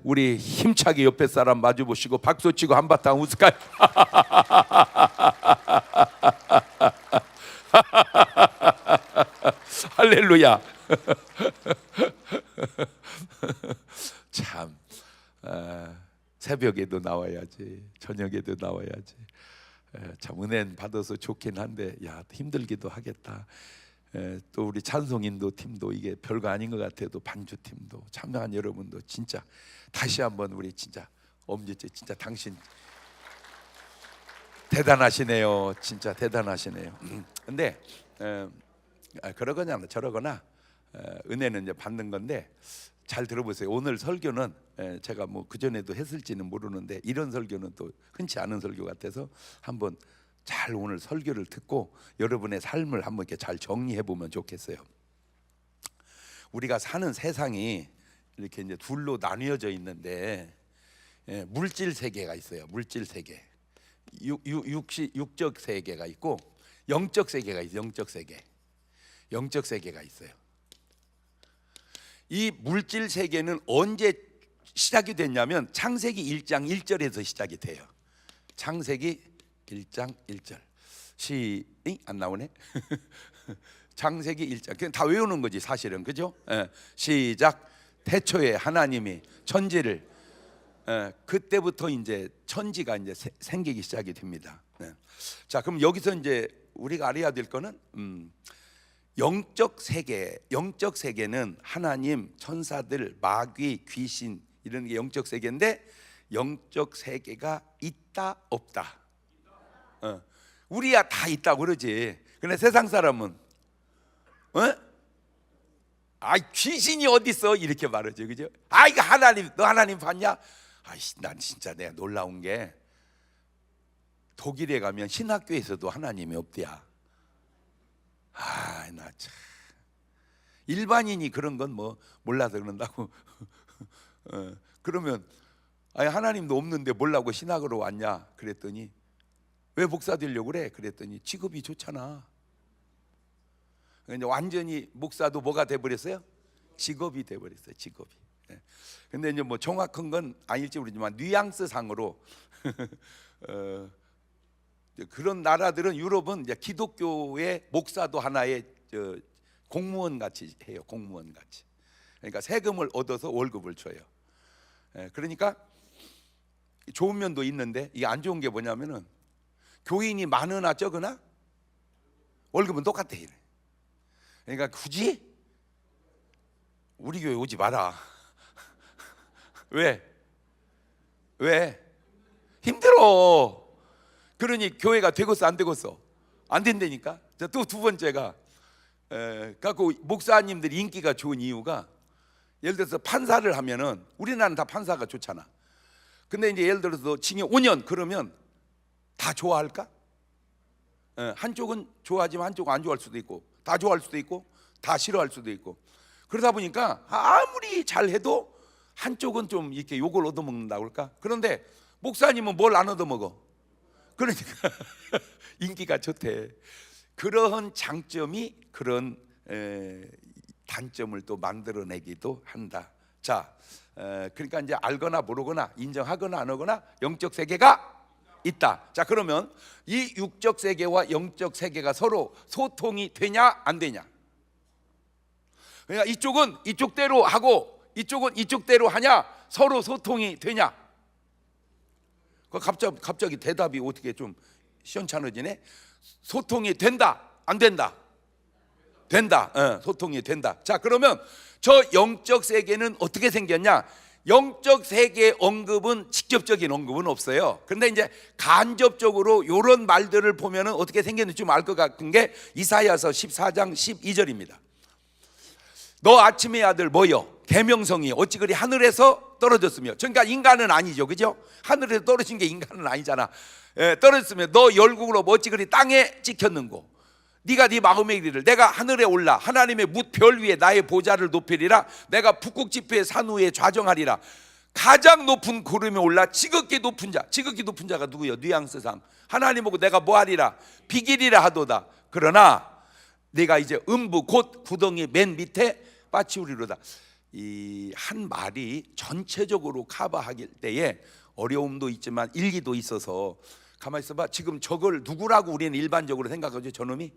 우리 힘차게 옆에 사람 마주보시고 박수치고 한바탕 웃을까요? 할렐루야. 참 새벽에도 나와야지, 저녁에도 나와야지. 참 은혜 받아서 좋긴 한데 야 힘들기도 하겠다. 또 우리 찬송인도 팀도 이게 별거 아닌 것 같아도 반주팀도 참여한 여러분도 진짜 다시 한번 우리 진짜 엄지째 진짜 당신 대단하시네요. 진짜 대단하시네요. 근데 그러거나 저러거나 은혜는 이제 받는 건데 잘 들어보세요. 오늘 설교는 제가 뭐 그전에도 했을지는 모르는데 이런 설교는 또 흔치 않은 설교 같아서 한번 잘 오늘 설교를 듣고 여러분의 삶을 한번 이렇게 잘 정리해 보면 좋겠어요. 우리가 사는 세상이 이렇게 이제 둘로 나뉘어져 있는데 물질 세계가 있어요. 물질 세계, 육적 세계가 있고 영적 세계가 있어요. 영적 세계가 있어요. 이 물질 세계는 언제 시작이 됐냐면 창세기 1장 1절에서 시작이 돼요. 창세기 1장 1절 안 나오네. 창세기 1장 그냥 다 외우는 거지 사실은, 그죠? 시작. 태초에 하나님이 천지를 그때부터 이제 천지가 이제 생기기 시작이 됩니다. 자, 그럼 여기서 이제 우리가 알아야 될 거는 영적 세계는 하나님, 천사들, 마귀, 귀신 이런 게 영적 세계인데 영적 세계가 있다 없다? 우리야 다 있다고 그러지. 근데 세상 사람은 귀신이 어디 있어 이렇게 말하죠, 그죠? 이거 하나님, 너 하나님 봤냐? 난 진짜 내가 놀라운 게 독일에 가면 신학교에서도 하나님이 없대야. 나 참 일반인이 그런 건 뭐 몰라서 그런다고. 그러면 하나님도 없는데 뭐라고 신학으로 왔냐 그랬더니 왜 목사 되려고 그래? 그랬더니 직업이 좋잖아. 이제 완전히 목사도 뭐가 돼버렸어요? 직업이 돼버렸어요. 직업이. 근데 이제 뭐 정확한 건 아닐지 모르지만 뉘앙스 상으로 그런 나라들은 유럽은 이제 기독교의 목사도 하나의 공무원 같이 해요. 공무원 같이. 그러니까 세금을 얻어서 월급을 줘요. 그러니까 좋은 면도 있는데 이게 안 좋은 게 뭐냐면은 교인이 많으나 적으나 월급은 똑같아. 그러니까 굳이 우리 교회 오지 마라. 왜? 힘들어. 그러니 교회가 되겠어 안 되겠어? 안 된다니까. 또 두 번째가 갖고 목사님들이 인기가 좋은 이유가 예를 들어서 판사를 하면은 우리나라는 다 판사가 좋잖아. 근데 이제 예를 들어서 징역 5년 그러면 다 좋아할까? 한쪽은 좋아하지만 한쪽은 안 좋아할 수도 있고 다 좋아할 수도 있고 다 싫어할 수도 있고 그러다 보니까 아무리 잘해도 한쪽은 좀 이렇게 욕을 얻어먹는다고 그럴까? 그런데 목사님은 뭘 안 얻어먹어? 그러니까 인기가 좋대. 그런 장점이 그런 단점을 또 만들어내기도 한다. 자, 그러니까 이제 알거나 모르거나 인정하거나 안 하거나 영적 세계가 있다. 자, 그러면 이 육적 세계와 영적 세계가 서로 소통이 되냐 안 되냐? 그러니까 이쪽은 이쪽대로 하고 이쪽은 이쪽대로 하냐? 서로 소통이 되냐? 갑자기 대답이 어떻게 좀 시원찮아지네. 소통이 된다 안 된다? 된다. 소통이 된다. 자, 그러면 저 영적 세계는 어떻게 생겼냐? 영적 세계 언급은 직접적인 언급은 없어요. 그런데 이제 간접적으로 이런 말들을 보면은 어떻게 생겼는지 좀 알 것 같은 게 이사야서 14장 12절입니다. 너 아침의 아들 뭐여? 계명성이 어찌 그리 하늘에서 떨어졌으며. 그러니까 인간은 아니죠, 그죠? 하늘에서 떨어진 게 인간은 아니잖아. 떨어졌으며 너 열국으로 어찌 그리 땅에 찍혔는고. 네가 네 마음의 길이를 내가 하늘에 올라 하나님의 뭇별 위에 나의 보좌를 높이리라. 내가 북극 지폐의 산 위에 좌정하리라. 가장 높은 구름에 올라 지극히 높은 자. 지극히 높은 자가 누구요? 뉘앙스상 하나님 보고 내가 뭐하리라? 비기리라 하도다. 그러나 네가 이제 음부 곧 구덩이 맨 밑에 빠치우리로다. 이 한 말이 전체적으로 커버하길 때에 어려움도 있지만 일기도 있어서 가만히 있어봐. 지금 저걸 누구라고 우리는 일반적으로 생각하죠? 저놈이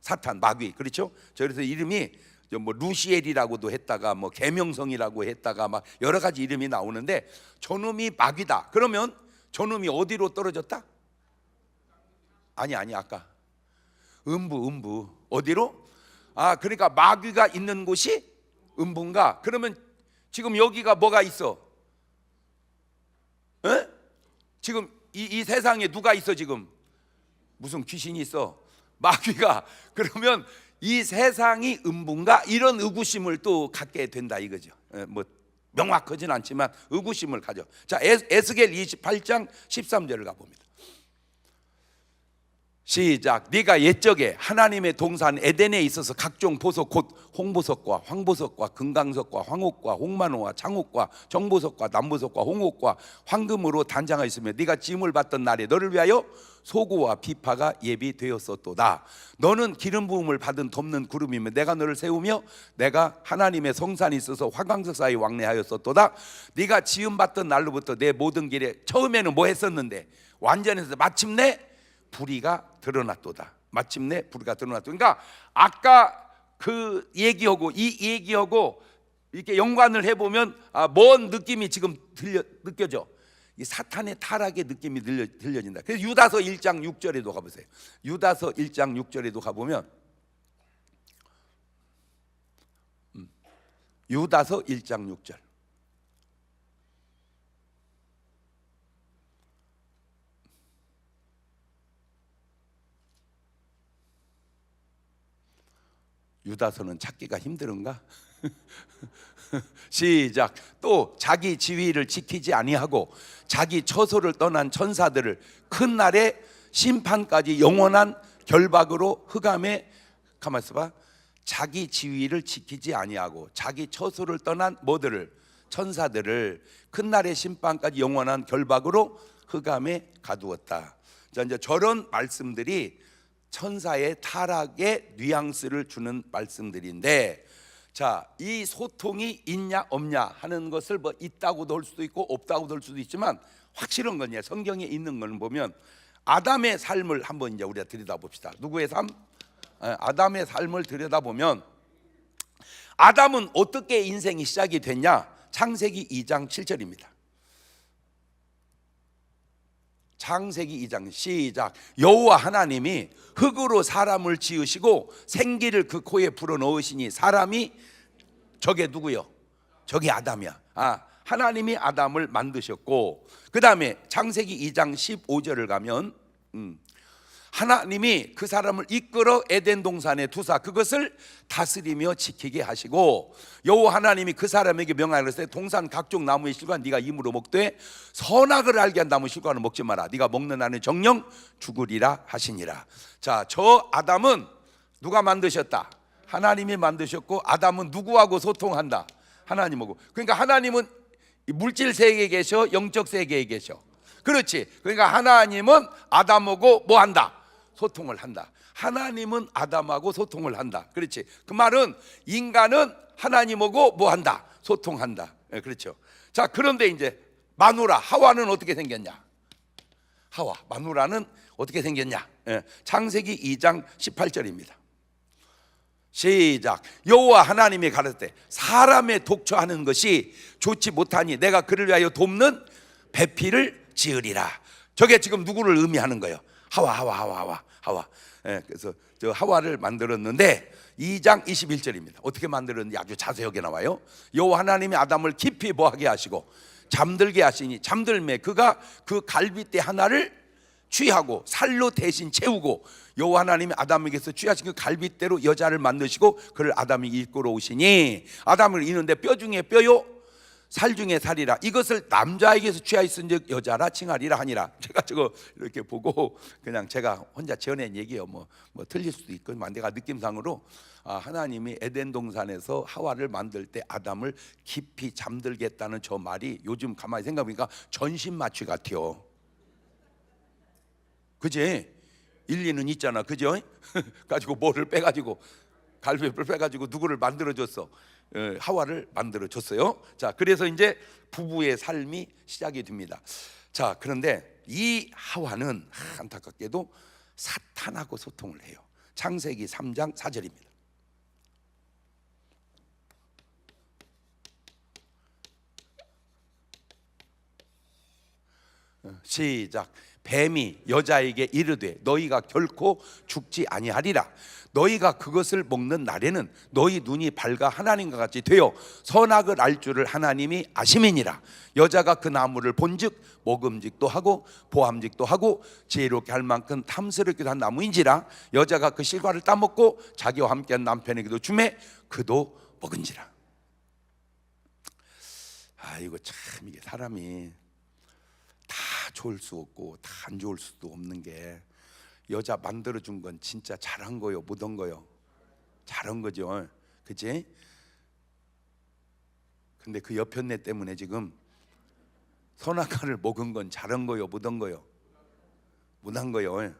사탄, 마귀, 그렇죠? 그래서 이름이 뭐 루시엘이라고도 했다가 뭐 계명성이라고 했다가 막 여러 가지 이름이 나오는데 저놈이 마귀다. 그러면 저놈이 어디로 떨어졌다? 아니 아까 음부 어디로? 그러니까 마귀가 있는 곳이 음부인가? 그러면 지금 여기가 뭐가 있어? 에? 지금 이 세상에 누가 있어? 지금 무슨 귀신이 있어? 마귀가. 그러면 이 세상이 음부인가? 이런 의구심을 또 갖게 된다 이거죠. 뭐 명확하진 않지만 의구심을 가져. 자, 에스겔 28장 13절을 가봅니다. 시작. 네가 옛적에 하나님의 동산 에덴에 있어서 각종 보석 곧 홍보석과 황보석과 금강석과 황옥과 홍만호와 창옥과 정보석과 남보석과 홍옥과 황금으로 단장하였으며 네가 짐을 받던 날에 너를 위하여 소고와 비파가 예비되었었도다. 너는 기름 부음을 받은 덮는 구름이며 내가 너를 세우며 내가 하나님의 성산이 있어서 화강석 사이 왕래하였었도다. 네가 지음 받던 날로부터 내 모든 길에 처음에는 뭐 했었는데 완전해서 마침내 불의가 드러났도다. 마침내 불의가 드러났다. 그러니까 아까 그 얘기하고 이 얘기하고 이렇게 연관을 해보면 뭔 느낌이 지금 느껴져? 이 사탄의 타락의 느낌이 들려진다. 그래서 유다서 1장 6절에도 가보세요. 유다서 1장 6절에도 가보면 유다서 1장 6절 유다서는 찾기가 힘든가? 시작. 또 자기 지위를 지키지 아니하고 자기 처소를 떠난 천사들을 큰 날의 심판까지 영원한 결박으로 흑암에 가만 있어봐. 자기 지위를 지키지 아니하고 자기 처소를 떠난 뭐들을 천사들을 큰 날의 심판까지 영원한 결박으로 흑암에 가두었다. 자, 이제 저런 말씀들이 천사의 타락의 뉘앙스를 주는 말씀들인데, 자, 이 소통이 있냐 없냐 하는 것을 뭐 있다고도 할 수도 있고 없다고도 할 수도 있지만 확실한 건요, 성경에 있는 걸 보면 아담의 삶을 한번 이제 우리가 들여다봅시다. 누구의 삶? 아담의 삶을 들여다보면 아담은 어떻게 인생이 시작이 됐냐? 창세기 2장 7절입니다. 창세기 2장 시작. 여호와 하나님이 흙으로 사람을 지으시고 생기를 그 코에 불어넣으시니 사람이 저게 누구요? 저게 아담이야. 하나님이 아담을 만드셨고, 그 다음에 창세기 2장 15절을 가면 하나님이 그 사람을 이끌어 에덴 동산에 두사 그것을 다스리며 지키게 하시고, 여호와 하나님이 그 사람에게 명하였을 때 동산 각종 나무의 실과 네가 임으로 먹되 선악을 알게 한 나무 실과는 먹지 마라. 네가 먹는 날은 정령 죽으리라 하시니라. 자, 저 아담은 누가 만드셨다? 하나님이 만드셨고, 아담은 누구하고 소통한다? 하나님하고. 그러니까 하나님은 물질 세계에 계셔, 영적 세계에 계셔. 그렇지. 그러니까 하나님은 아담하고 뭐 한다? 소통을 한다. 하나님은 아담하고 소통을 한다. 그렇지. 그 말은 인간은 하나님하고 뭐 한다? 소통한다. 그렇죠. 자, 그런데 이제 마누라 하와는 어떻게 생겼냐? 하와 마누라는 어떻게 생겼냐? 창세기 2장 18절입니다. 시작. 여호와 하나님이 가르치되 사람의 독처하는 것이 좋지 못하니 내가 그를 위하여 돕는 배필을 지으리라. 저게 지금 누구를 의미하는 거예요? 하와. 그래서 저 하와를 만들었는데 2장 21절입니다. 어떻게 만들었는지 아주 자세하게 나와요. 여호와 하나님이 아담을 깊이 뭐하게 하시고 잠들게 하시니 잠들매 그가 그 갈빗대 하나를 취하고 살로 대신 채우고, 여호와 하나님이 아담에게서 취하신 그 갈빗대로 여자를 만드시고 그를 아담이 이끌어 오시니 아담을 이는데 뼈 중에 뼈요 살 중에 살이라. 이것을 남자에게서 취하였은즉 여자라 칭하리라 하니라. 제가 저거 이렇게 보고 그냥 제가 혼자 지어낸 얘기예요. 뭐 틀릴 수도 있고, 내가 느낌상으로 하나님이 에덴 동산에서 하와를 만들 때 아담을 깊이 잠들게 했다는 저 말이 요즘 가만히 생각해보니까 전신 마취 같아요. 그지? 일리는 있잖아. 그죠? 가지고 뭐를 빼가지고 갈비뼈를 빼가지고 누구를 만들어줬어? 하와를 만들어 줬어요. 자, 그래서 이제 부부의 삶이 시작이 됩니다. 자, 그런데 이 하와는 안타깝게도 사탄하고 소통을 해요. 창세기 3장 4절입니다. 시작. 뱀이 여자에게 이르되 너희가 결코 죽지 아니하리라. 너희가 그것을 먹는 날에는 너희 눈이 밝아 하나님과 같이 되어 선악을 알 줄을 하나님이 아심이니라. 여자가 그 나무를 본즉 먹음직도 하고 보암직도 하고 지혜롭게 할 만큼 탐스럽기도 한 나무인지라. 여자가 그 실과를 따먹고 자기와 함께한 남편에게도 주매 그도 먹은지라. 이거 참, 이게 사람이 다 좋을 수 없고 다 안 좋을 수도 없는 게, 여자 만들어준 건 진짜 잘한 거요, 못한 거요? 잘한 거죠, 그치? 근데 그 여편네 때문에 지금 선악과를 먹은 건 잘한 거요, 못한 거요? 못한 거요.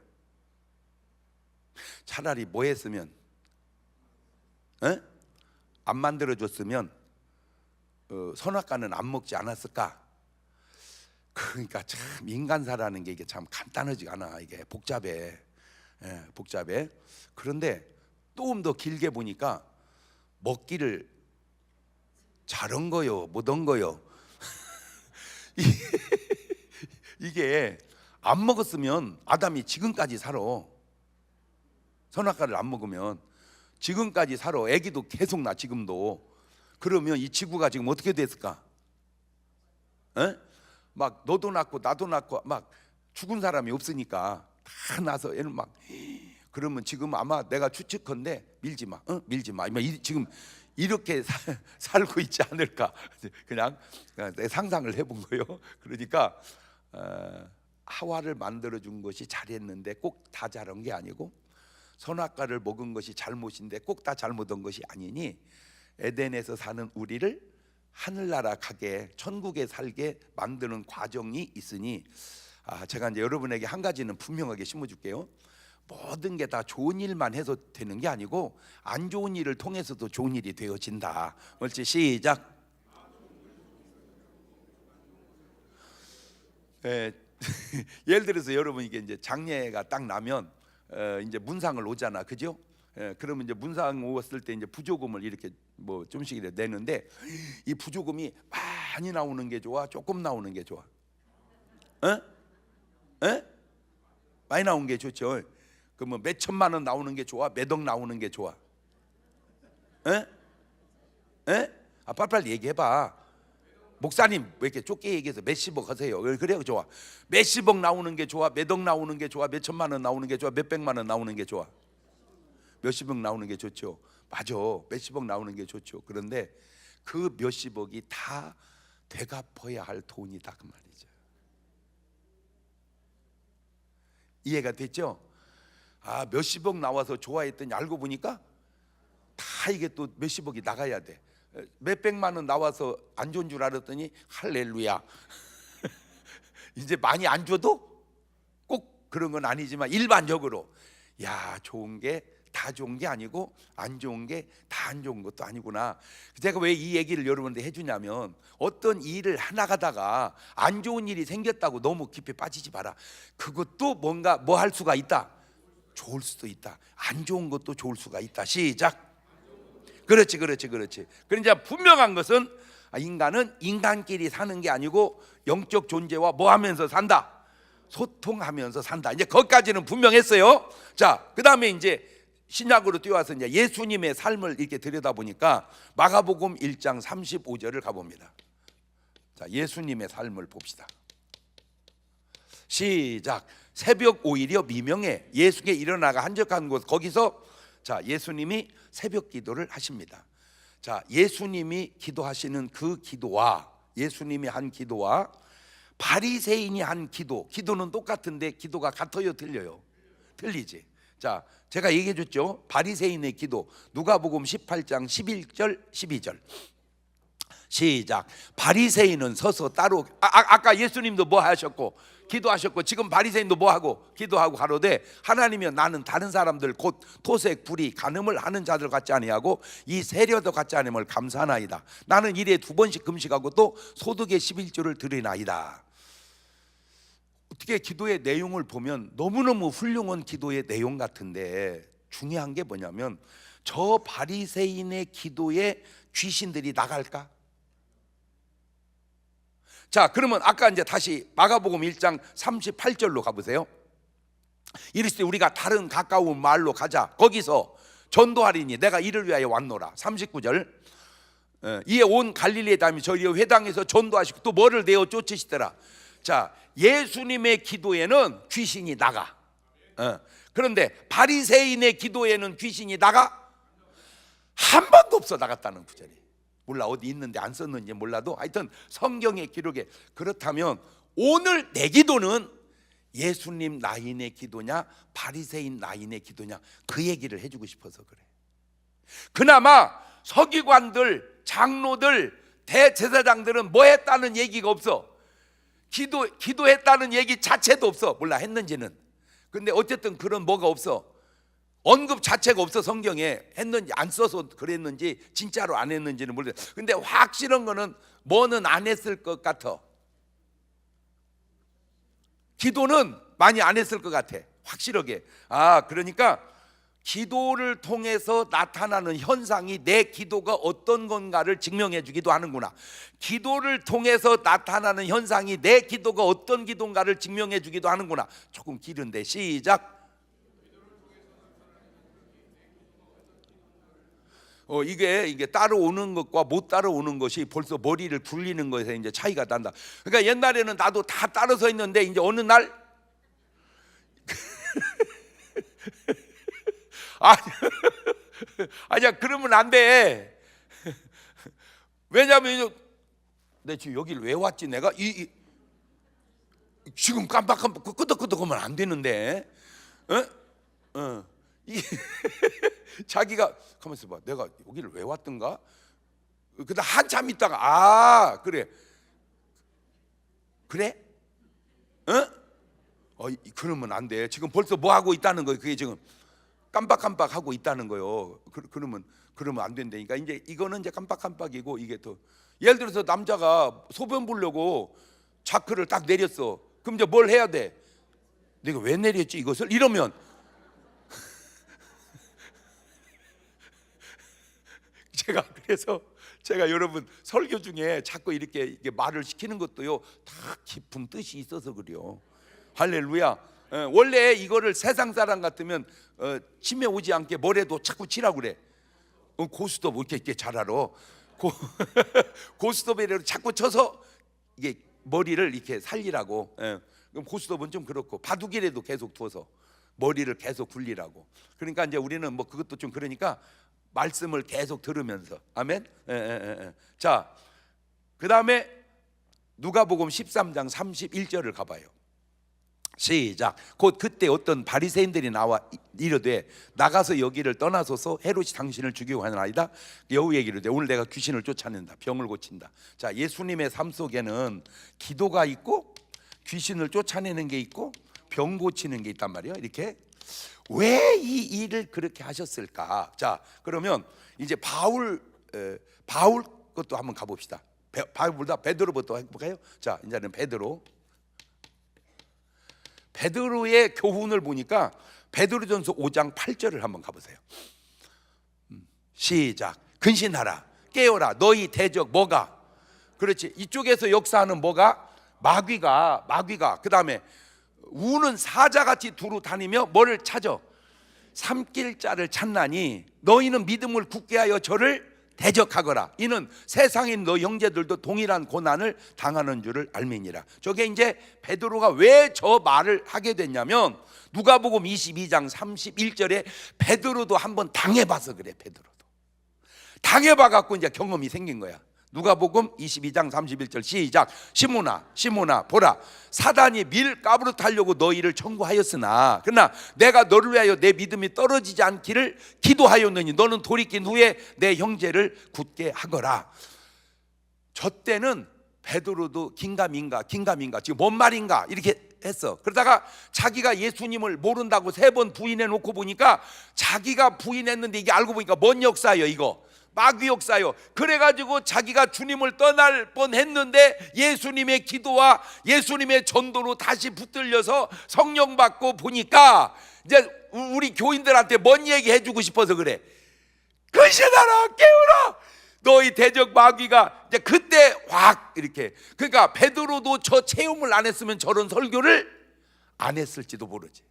차라리 뭐 했으면, 안 만들어줬으면 선악과는 안 먹지 않았을까? 그러니까 참 인간사라는 게 이게 참 간단하지 않아. 이게 복잡해. 복잡해. 그런데 조금 더 길게 보니까 먹기를 잘한 거요, 못한 거요? 이게 안 먹었으면 아담이 지금까지 살아. 선악과를 안 먹으면 지금까지 살아. 아기도 계속 나, 지금도. 그러면 이 지구가 지금 어떻게 됐을까? 막 너도 낳고 나도 낳고 막 죽은 사람이 없으니까 다 나서 애는 막, 그러면 지금 아마 내가 추측컨대 밀지 마, 밀지 마. 지금 이렇게 살고 있지 않을까? 그냥 내 상상을 해본 거예요. 그러니까 하와를 만들어 준 것이 잘했는데 꼭 다 잘한 게 아니고, 선악과를 먹은 것이 잘못인데 꼭 다 잘못한 것이 아니니, 에덴에서 사는 우리를 하늘나라 가게, 천국에 살게 만드는 과정이 있으니, 제가 이제 여러분에게 한 가지는 분명하게 심어줄게요. 모든 게 다 좋은 일만 해서 되는 게 아니고 안 좋은 일을 통해서도 좋은 일이 되어진다. 옳지? 시작. 예를 들어서 여러분, 이게 이제 장례가 딱 나면 이제 문상을 오잖아, 그죠? 그러면 이제 문상 오었을 때 이제 부조금을 이렇게 뭐 좀씩 이렇게 내는데, 이 부조금이 많이 나오는 게 좋아, 조금 나오는 게 좋아? 많이 나오는 게 좋죠. 그러면 몇 천만 원 나오는 게 좋아, 몇 억 나오는 게 좋아? 빨리빨리 얘기해봐. 목사님 왜 이렇게 좁게 얘기해서 몇십억 하세요? 그래요, 좋아. 몇십억 나오는 게 좋아, 몇 억 나오는 게 좋아, 몇 천만 원 나오는 게 좋아, 몇 백만 원 나오는 게 좋아? 몇십억 나오는 게 좋죠. 맞아, 몇십억 나오는 게 좋죠. 그런데 그 몇십억이 다 되갚아야 할 돈이다, 그 말이죠. 이해가 됐죠? 몇십억 나와서 좋아했더니 알고 보니까 다 이게 또 몇십억이 나가야 돼. 몇백만 원 나와서 안 좋은 줄 알았더니 할렐루야. 이제 많이 안 줘도 꼭 그런 건 아니지만 일반적으로, 야, 좋은 게 다 좋은 게 아니고 안 좋은 게 다 안 좋은 것도 아니구나. 제가 왜 이 얘기를 여러분한테 해주냐면, 어떤 일을 하나가다가 안 좋은 일이 생겼다고 너무 깊이 빠지지 마라. 그것도 뭔가 뭐 할 수가 있다, 좋을 수도 있다. 안 좋은 것도 좋을 수가 있다. 시작. 그렇지. 그러니까 분명한 것은, 인간은 인간끼리 사는 게 아니고 영적 존재와 뭐 하면서 산다? 소통하면서 산다. 이제 거기까지는 분명했어요. 자, 그 다음에 이제 신약으로 뛰어와서 이제 예수님의 삶을 이렇게 들여다보니까 마가복음 1장 35절을 가봅니다. 자, 예수님의 삶을 봅시다. 시작. 새벽 5일이여 미명에 예수께 일어나가 한적한 곳, 거기서 자, 예수님이 새벽 기도를 하십니다. 자, 예수님이 기도하시는 그 기도와, 예수님이 한 기도와 바리새인이 한 기도는 똑같은데 기도가 같아요, 틀려요? 틀리지. 자, 제가 얘기해 줬죠. 바리새인의 기도, 누가복음 18장 11절 12절. 시작. 바리새인은 서서 따로, 아까 예수님도 뭐 하셨고 기도하셨고 지금 바리새인도 뭐하고 기도하고 가로되 하나님이여 나는 다른 사람들 곧 토색 불의 간음을 하는 자들 같지 아니하고 이 세려도 같지 않음을 감사하나이다. 나는 일에 2번씩 금식하고 또 소득의 11조를 드리나이다. 어떻게 기도의 내용을 보면 너무너무 훌륭한 기도의 내용 같은데 중요한 게 뭐냐면 저 바리새인의 기도에 귀신들이 나갈까? 자, 그러면 아까 이제 다시 마가복음 1장 38절로 가보세요. 이르시되 우리가 다른 가까운 마을로 가자. 거기서 전도하리니 내가 이를 위하여 왔노라. 39절. 이에 온 갈릴리에 다니며 저희 회당에서 전도하시고 또 뭐를 내어 쫓으시더라. 자, 예수님의 기도에는 귀신이 나가. 그런데 바리새인의 기도에는 귀신이 나가? 한 번도 없어 나갔다는 구절이. 몰라 어디 있는데 안 썼는지 몰라도 하여튼 성경의 기록에 그렇다면 오늘 내 기도는 예수님 라인의 기도냐 바리새인 라인의 기도냐 그 얘기를 해주고 싶어서 그래. 그나마 서기관들 장로들 대제사장들은 뭐 했다는 얘기가 없어. 기도했다는 얘기 자체도 없어. 몰라 했는지는. 근데 어쨌든 그런 뭐가 없어. 언급 자체가 없어. 성경에 했는지 안 써서 그랬는지 진짜로 안 했는지는 모르겠어. 근데 확실한 거는 뭐는 안 했을 것 같아. 기도는 많이 안 했을 것 같아. 확실하게. 그러니까 기도를 통해서 나타나는 현상이 내 기도가 어떤 건가를 증명해 주기도 하는구나. 기도를 통해서 나타나는 현상이 내 기도가 어떤 기도인가를 증명해 주기도 하는구나. 조금 길은데 시작. 이게 따라오는 것과 못 따라오는 것이 벌써 머리를 굴리는 것에 이제 차이가 난다. 그러니까 옛날에는 나도 다 따라서 했는데 이제 어느 날 아니야 그러면 안 돼. 왜냐하면 내 지금 여기를 왜 왔지 내가 지금 깜빡깜빡 끄덕끄덕하면 안 되는데. 자기가 가만있어 봐. 내가 여기를 왜 왔던가? 그다 한참 있다가 그래. 그러면 안 돼. 지금 벌써 뭐 하고 있다는 거예요. 그게 지금 깜빡깜빡 하고 있다는 거예요. 그러면 안 된다니까. 이제 이거는 이제 깜빡깜빡이고 이게 또 예를 들어서 남자가 소변 보려고 자크를 딱 내렸어. 그럼 이제 뭘 해야 돼? 내가 왜 내렸지 이것을? 이러면 그래서 제가 여러분 설교 중에 자꾸 이렇게 말을 시키는 것도요 다 깊은 뜻이 있어서 그래요. 할렐루야. 원래 이거를 세상 사람 같으면 치매 오지 않게 뭐래도 자꾸 치라고 그래. 고스톱 이렇게 잘 알아. 고스톱에 자꾸 쳐서 이게 머리를 이렇게 살리라고. 그럼 고스톱은 좀 그렇고 바둑이라도 계속 둬서 머리를 계속 굴리라고. 그러니까 이제 우리는 뭐 그것도 좀 그러니까 말씀을 계속 들으면서 아멘. 자, 그 다음에 누가복음 13장 31절을 가봐요. 시작. 곧 그때 어떤 바리새인들이 나와 이르되 나가서 여기를 떠나소서 헤롯이 당신을 죽이고 하나이다. 여호와의 이르되 오늘 내가 귀신을 쫓아낸다 병을 고친다. 자, 예수님의 삶 속에는 기도가 있고 귀신을 쫓아내는 게 있고 병 고치는 게 있단 말이에요. 이렇게 왜 이 일을 그렇게 하셨을까? 자, 그러면 이제 바울 것도 한번 가봅시다. 바울보다 베드로부터 해볼까요? 자, 이제는 베드로의 교훈을 보니까 베드로전서 5장 8절을 한번 가보세요. 시작. 근신하라 깨어라 너희 대적 뭐가? 그렇지. 이쪽에서 역사하는 뭐가? 마귀가 그 다음에 우는 사자같이 두루 다니며 뭐를 찾아? 삼킬 자를 찾나니 너희는 믿음을 굳게 하여 저를 대적하거라. 이는 세상인 너 형제들도 동일한 고난을 당하는 줄을 알미니라. 저게 이제 베드로가 왜 저 말을 하게 됐냐면 누가복음 22장 31절에 베드로도 한번 당해봐서 그래. 베드로도 당해봐 갖고 이제 경험이 생긴 거야. 누가복음 22장 31절 시작. 시몬아 보라 사단이 밀 까부르타려고 너희를 청구하였으나 그러나 내가 너를 위하여 내 믿음이 떨어지지 않기를 기도하였느니 너는 돌이킨 후에 내 형제를 굳게 하거라. 저 때는 베드로도 긴가민가 지금 뭔 말인가 이렇게 했어. 그러다가 자기가 예수님을 모른다고 3번 부인해 놓고 보니까 자기가 부인했는데 이게 알고 보니까 뭔 역사예요? 이거 마귀 역사요. 그래가지고 자기가 주님을 떠날 뻔했는데 예수님의 기도와 예수님의 전도로 다시 붙들려서 성령 받고 보니까 이제 우리 교인들한테 뭔 얘기 해주고 싶어서 그래. 근신하라, 깨우라, 너희 대적 마귀가 이제 그때 확 이렇게. 그러니까 베드로도 저 체험을 안 했으면 저런 설교를 안 했을지도 모르지.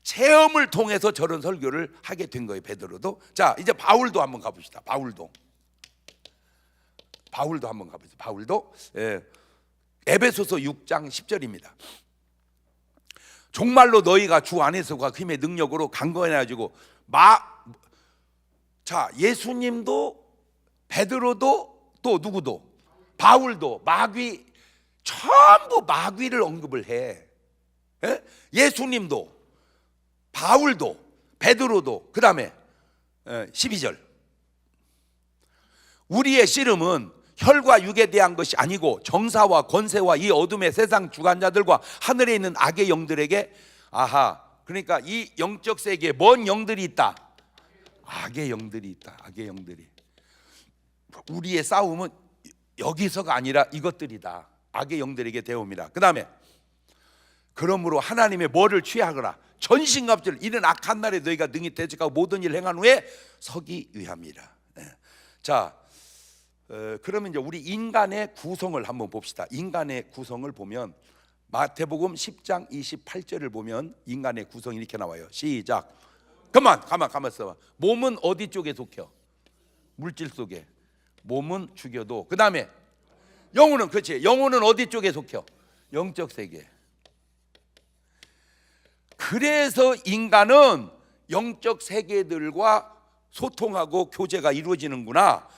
체험을 통해서 저런 설교를 하게 된 거예요, 베드로도. 자, 이제 바울도 한번 가봅시다. 바울도 한번 가보죠. 바울도 에베소서 6장 10절입니다. 정말로 너희가 주 안에서가 힘의 능력으로 강건해가지고 자, 예수님도 베드로도 또 누구도 바울도 마귀, 전부 마귀를 언급을 해. 예수님도 바울도 베드로도. 그 다음에 12절, 우리의 씨름은 혈과 육에 대한 것이 아니고 정사와 권세와 이 어둠의 세상 주관자들과 하늘에 있는 악의 영들에게. 아하, 그러니까 이 영적 세계에 뭔 영들이 있다? 악의 영들이 있다. 악의 영들이. 우리의 싸움은 여기서가 아니라 이것들이다. 악의 영들에게 대옵니다. 그 다음에 그러므로 하나님의 뭐를 취하거라, 전신갑주를 이는 악한 날에 너희가 능히 대적하고 모든 일을 행한 후에 서기 위함이라. 자, 그러면 이제 우리 인간의 구성을 한번 봅시다. 인간의 구성을 보면 마태복음 10장 28절을 보면 인간의 구성이 이렇게 나와요. 시작. 가만 있어봐. 몸은 어디 쪽에 속혀? 물질 속에. 몸은 죽여도. 그 다음에 영혼은, 그렇지, 영혼은 어디 쪽에 속혀? 영적 세계. 그래서 인간은 영적 세계들과 소통하고 교제가 이루어지는구나.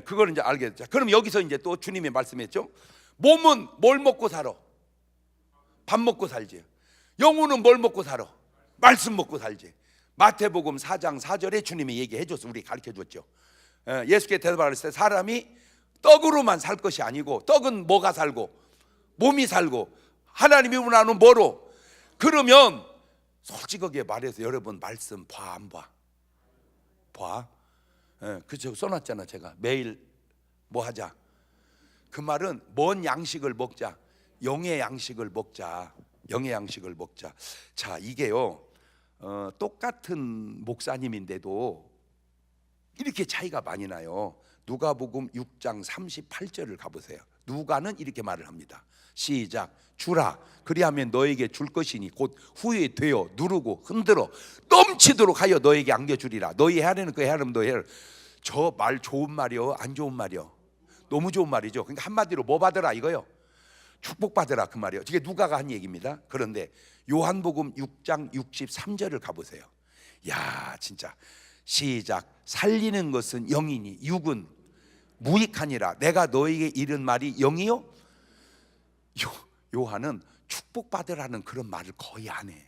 그걸 이제 알게 됐죠. 그럼 여기서 이제 또 주님이 말씀했죠. 몸은 뭘 먹고 살아? 밥 먹고 살지. 영혼은 뭘 먹고 살아? 말씀 먹고 살지. 마태복음 4장 4절에 주님이 얘기해 줬어. 우리 가르쳐 줬죠. 예수께 대답하실 때 사람이 떡으로만 살 것이 아니고, 떡은 뭐가 살고? 몸이 살고. 하나님이 원하는 뭐로? 그러면 솔직하게 말해서 여러분 말씀 봐, 안 봐? 봐. 그쵸, 써놨잖아. 제가 매일 뭐 하자. 그 말은 뭔 양식을 먹자? 영의 양식을 먹자. 영의 양식을 먹자. 자, 이게요, 똑같은 목사님인데도 이렇게 차이가 많이 나요. 누가복음 6장 38절을 가보세요. 누가는 이렇게 말을 합니다. 시작. 주라, 그리하면 너에게 줄 것이니 곧 후에 되어 누르고 흔들어 넘치도록 하여 너에게 안겨주리라. 너희 헤아리는 그 헤아리면 너희 헤아리. 저 말 좋은 말이요, 안 좋은 말이요? 너무 좋은 말이죠. 그러니까 한마디로 뭐 받으라 이거요? 축복받으라, 그 말이에요. 이게 누가가 한 얘기입니다. 그런데 요한복음 6장 63절을 가보세요. 야, 진짜. 시작. 살리는 것은 영이니 육은 무익하니라. 내가 너에게 이른 말이 영이요? 요한은 축복받으라는 그런 말을 거의 안 해.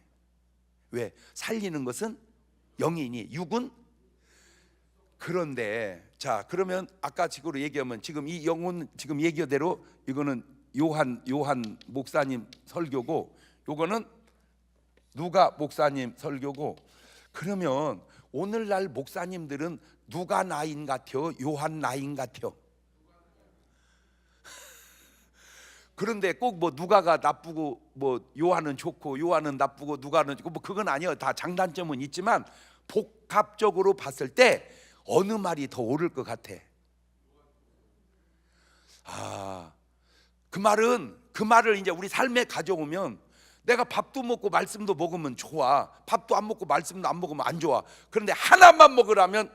왜? 살리는 것은 영이니 육은. 그런데 자, 그러면 아까 식으로 얘기하면 지금 이 영혼, 지금 얘기대로 이거는 요한 목사님 설교고, 요거는 누가 목사님 설교고. 그러면 오늘날 목사님들은 누가 나인 같아요? 요한 나인 같아요? 그런데 꼭 뭐 누가가 나쁘고 뭐 요한은 좋고 요한은 나쁘고 누가는 좋고 뭐 그건 아니에요. 다 장단점은 있지만 복합적으로 봤을 때 어느 말이 더 옳을 것 같아? 그 말을 이제 우리 삶에 가져오면, 내가 밥도 먹고 말씀도 먹으면 좋아. 밥도 안 먹고 말씀도 안 먹으면 안 좋아. 그런데 하나만 먹으라면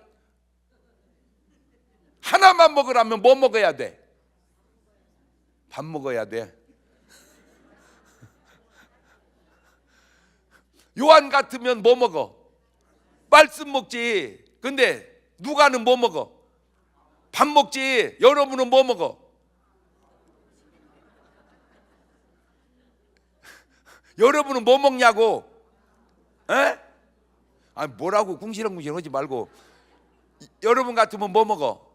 뭐 먹어야 돼? 밥 먹어야 돼. 요한 같으면 뭐 먹어? 말씀 먹지. 근데 누가는 뭐 먹어? 밥 먹지. 여러분은 뭐 먹어? 여러분은 뭐 먹냐고? 뭐라고 궁시렁궁시렁 하지 말고. 여러분 같으면 뭐 먹어?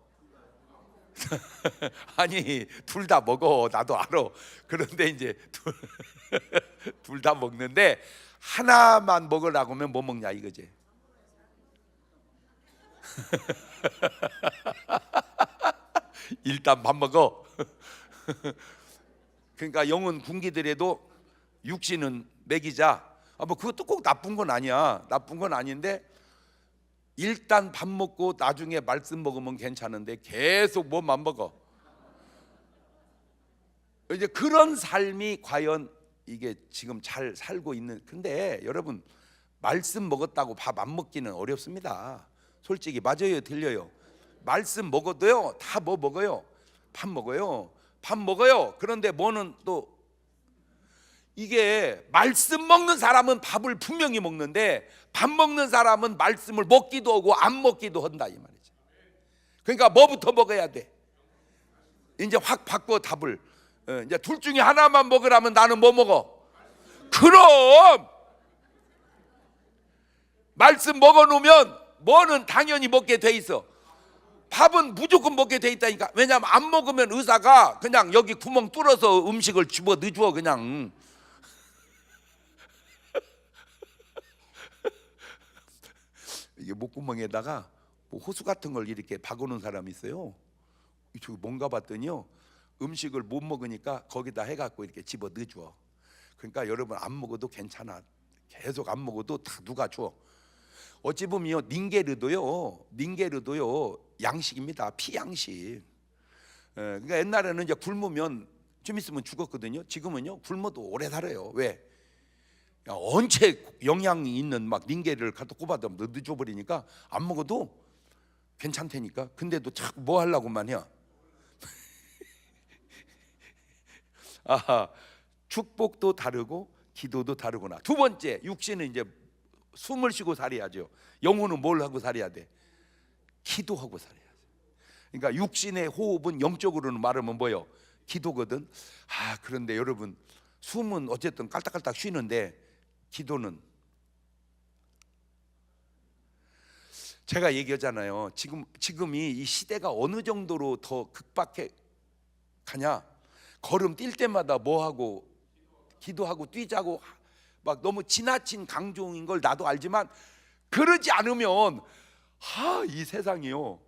아니 둘 다 먹어, 나도 알아. 그런데 이제 둘 다 먹는데 하나만 먹으라고 하면 뭐 먹냐 이거지. 일단 밥 먹어. 그러니까 영은 굶기더라도 육신은 먹이자. 뭐 그것도 꼭 나쁜 건 아니야. 나쁜 건 아닌데 일단 밥 먹고 나중에 말씀 먹으면 괜찮은데 계속 뭐만 먹어. 이제 그런 삶이 과연 이게 지금 잘 살고 있는. 근데 여러분 말씀 먹었다고 밥 안 먹기는 어렵습니다. 솔직히 맞아요, 틀려요? 말씀 먹어도요 다 뭐 먹어요? 밥 먹어요. 밥 먹어요. 그런데 뭐는 또 이게 말씀 먹는 사람은 밥을 분명히 먹는데 밥 먹는 사람은 말씀을 먹기도 하고 안 먹기도 한다 이 말이죠. 그러니까 뭐부터 먹어야 돼? 이제 확 바꿔 답을. 이제 둘 중에 하나만 먹으라면 나는 뭐 먹어? 그럼 말씀 먹어놓으면 뭐는 당연히 먹게 돼 있어. 밥은 무조건 먹게 돼 있다니까. 왜냐하면 안 먹으면 의사가 그냥 여기 구멍 뚫어서 음식을 집어 넣어줘 그냥. 이게 목구멍에다가 뭐 호수 같은 걸 이렇게 박아놓은 사람이 있어요. 저기 뭔가 봤더니요 음식을 못 먹으니까 거기다 해갖고 이렇게 집어 넣어줘. 그러니까 여러분 안 먹어도 괜찮아. 계속 안 먹어도 다 누가 줘. 어찌 보면요 닌게르도요 양식입니다. 피양식. 그러니까 옛날에는 이제 굶으면 좀 있으면 죽었거든요. 지금은요 굶어도 오래 살아요. 왜? 원체 영양이 있는 막 닌게를 갖다 꼽아다 넣어줘 버리니까 안 먹어도 괜찮다니까. 근데도 자꾸 뭐 하려고만 해요. 아하, 축복도 다르고 기도도 다르구나. 두 번째, 육신은 이제 숨을 쉬고 살아야죠. 영혼은 뭘 하고 살아야 돼? 기도하고 살아야 돼. 그러니까 육신의 호흡은 영적으로는 말하면 뭐요? 기도거든. 그런데 여러분 숨은 어쨌든 깔딱깔딱 쉬는데 기도는 제가 얘기하잖아요. 지금이 이 시대가 어느 정도로 더 극박해 가냐? 걸음 뛸 때마다 뭐 하고 기도하고 뛰자고 막 너무 지나친 강조인 걸 나도 알지만 그러지 않으면 이 세상이요.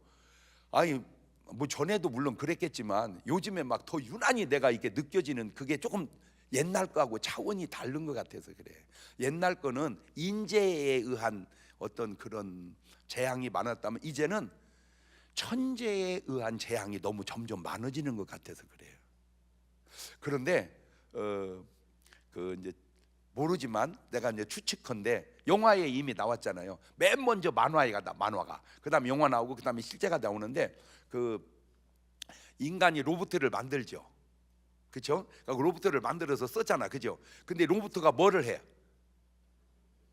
아니 뭐 전에도 물론 그랬겠지만 요즘에 막 더 유난히 내가 이렇게 느껴지는 그게 조금 옛날 거하고 차원이 다른 것 같아서 그래. 옛날 거는 인재에 의한 어떤 그런 재앙이 많았다면 이제는 천재에 의한 재앙이 너무 점점 많아지는 것 같아서 그래요. 그런데 그 이제 모르지만 내가 이제 추측컨대 영화에 이미 나왔잖아요. 맨 먼저 만화가 그다음에 영화 나오고 그다음에 실제가 나오는데 그 인간이 로봇을 만들죠. 그렇죠? 그러니까 로봇을 만들어서 썼잖아. 그죠? 근데 로봇가 뭐를 해?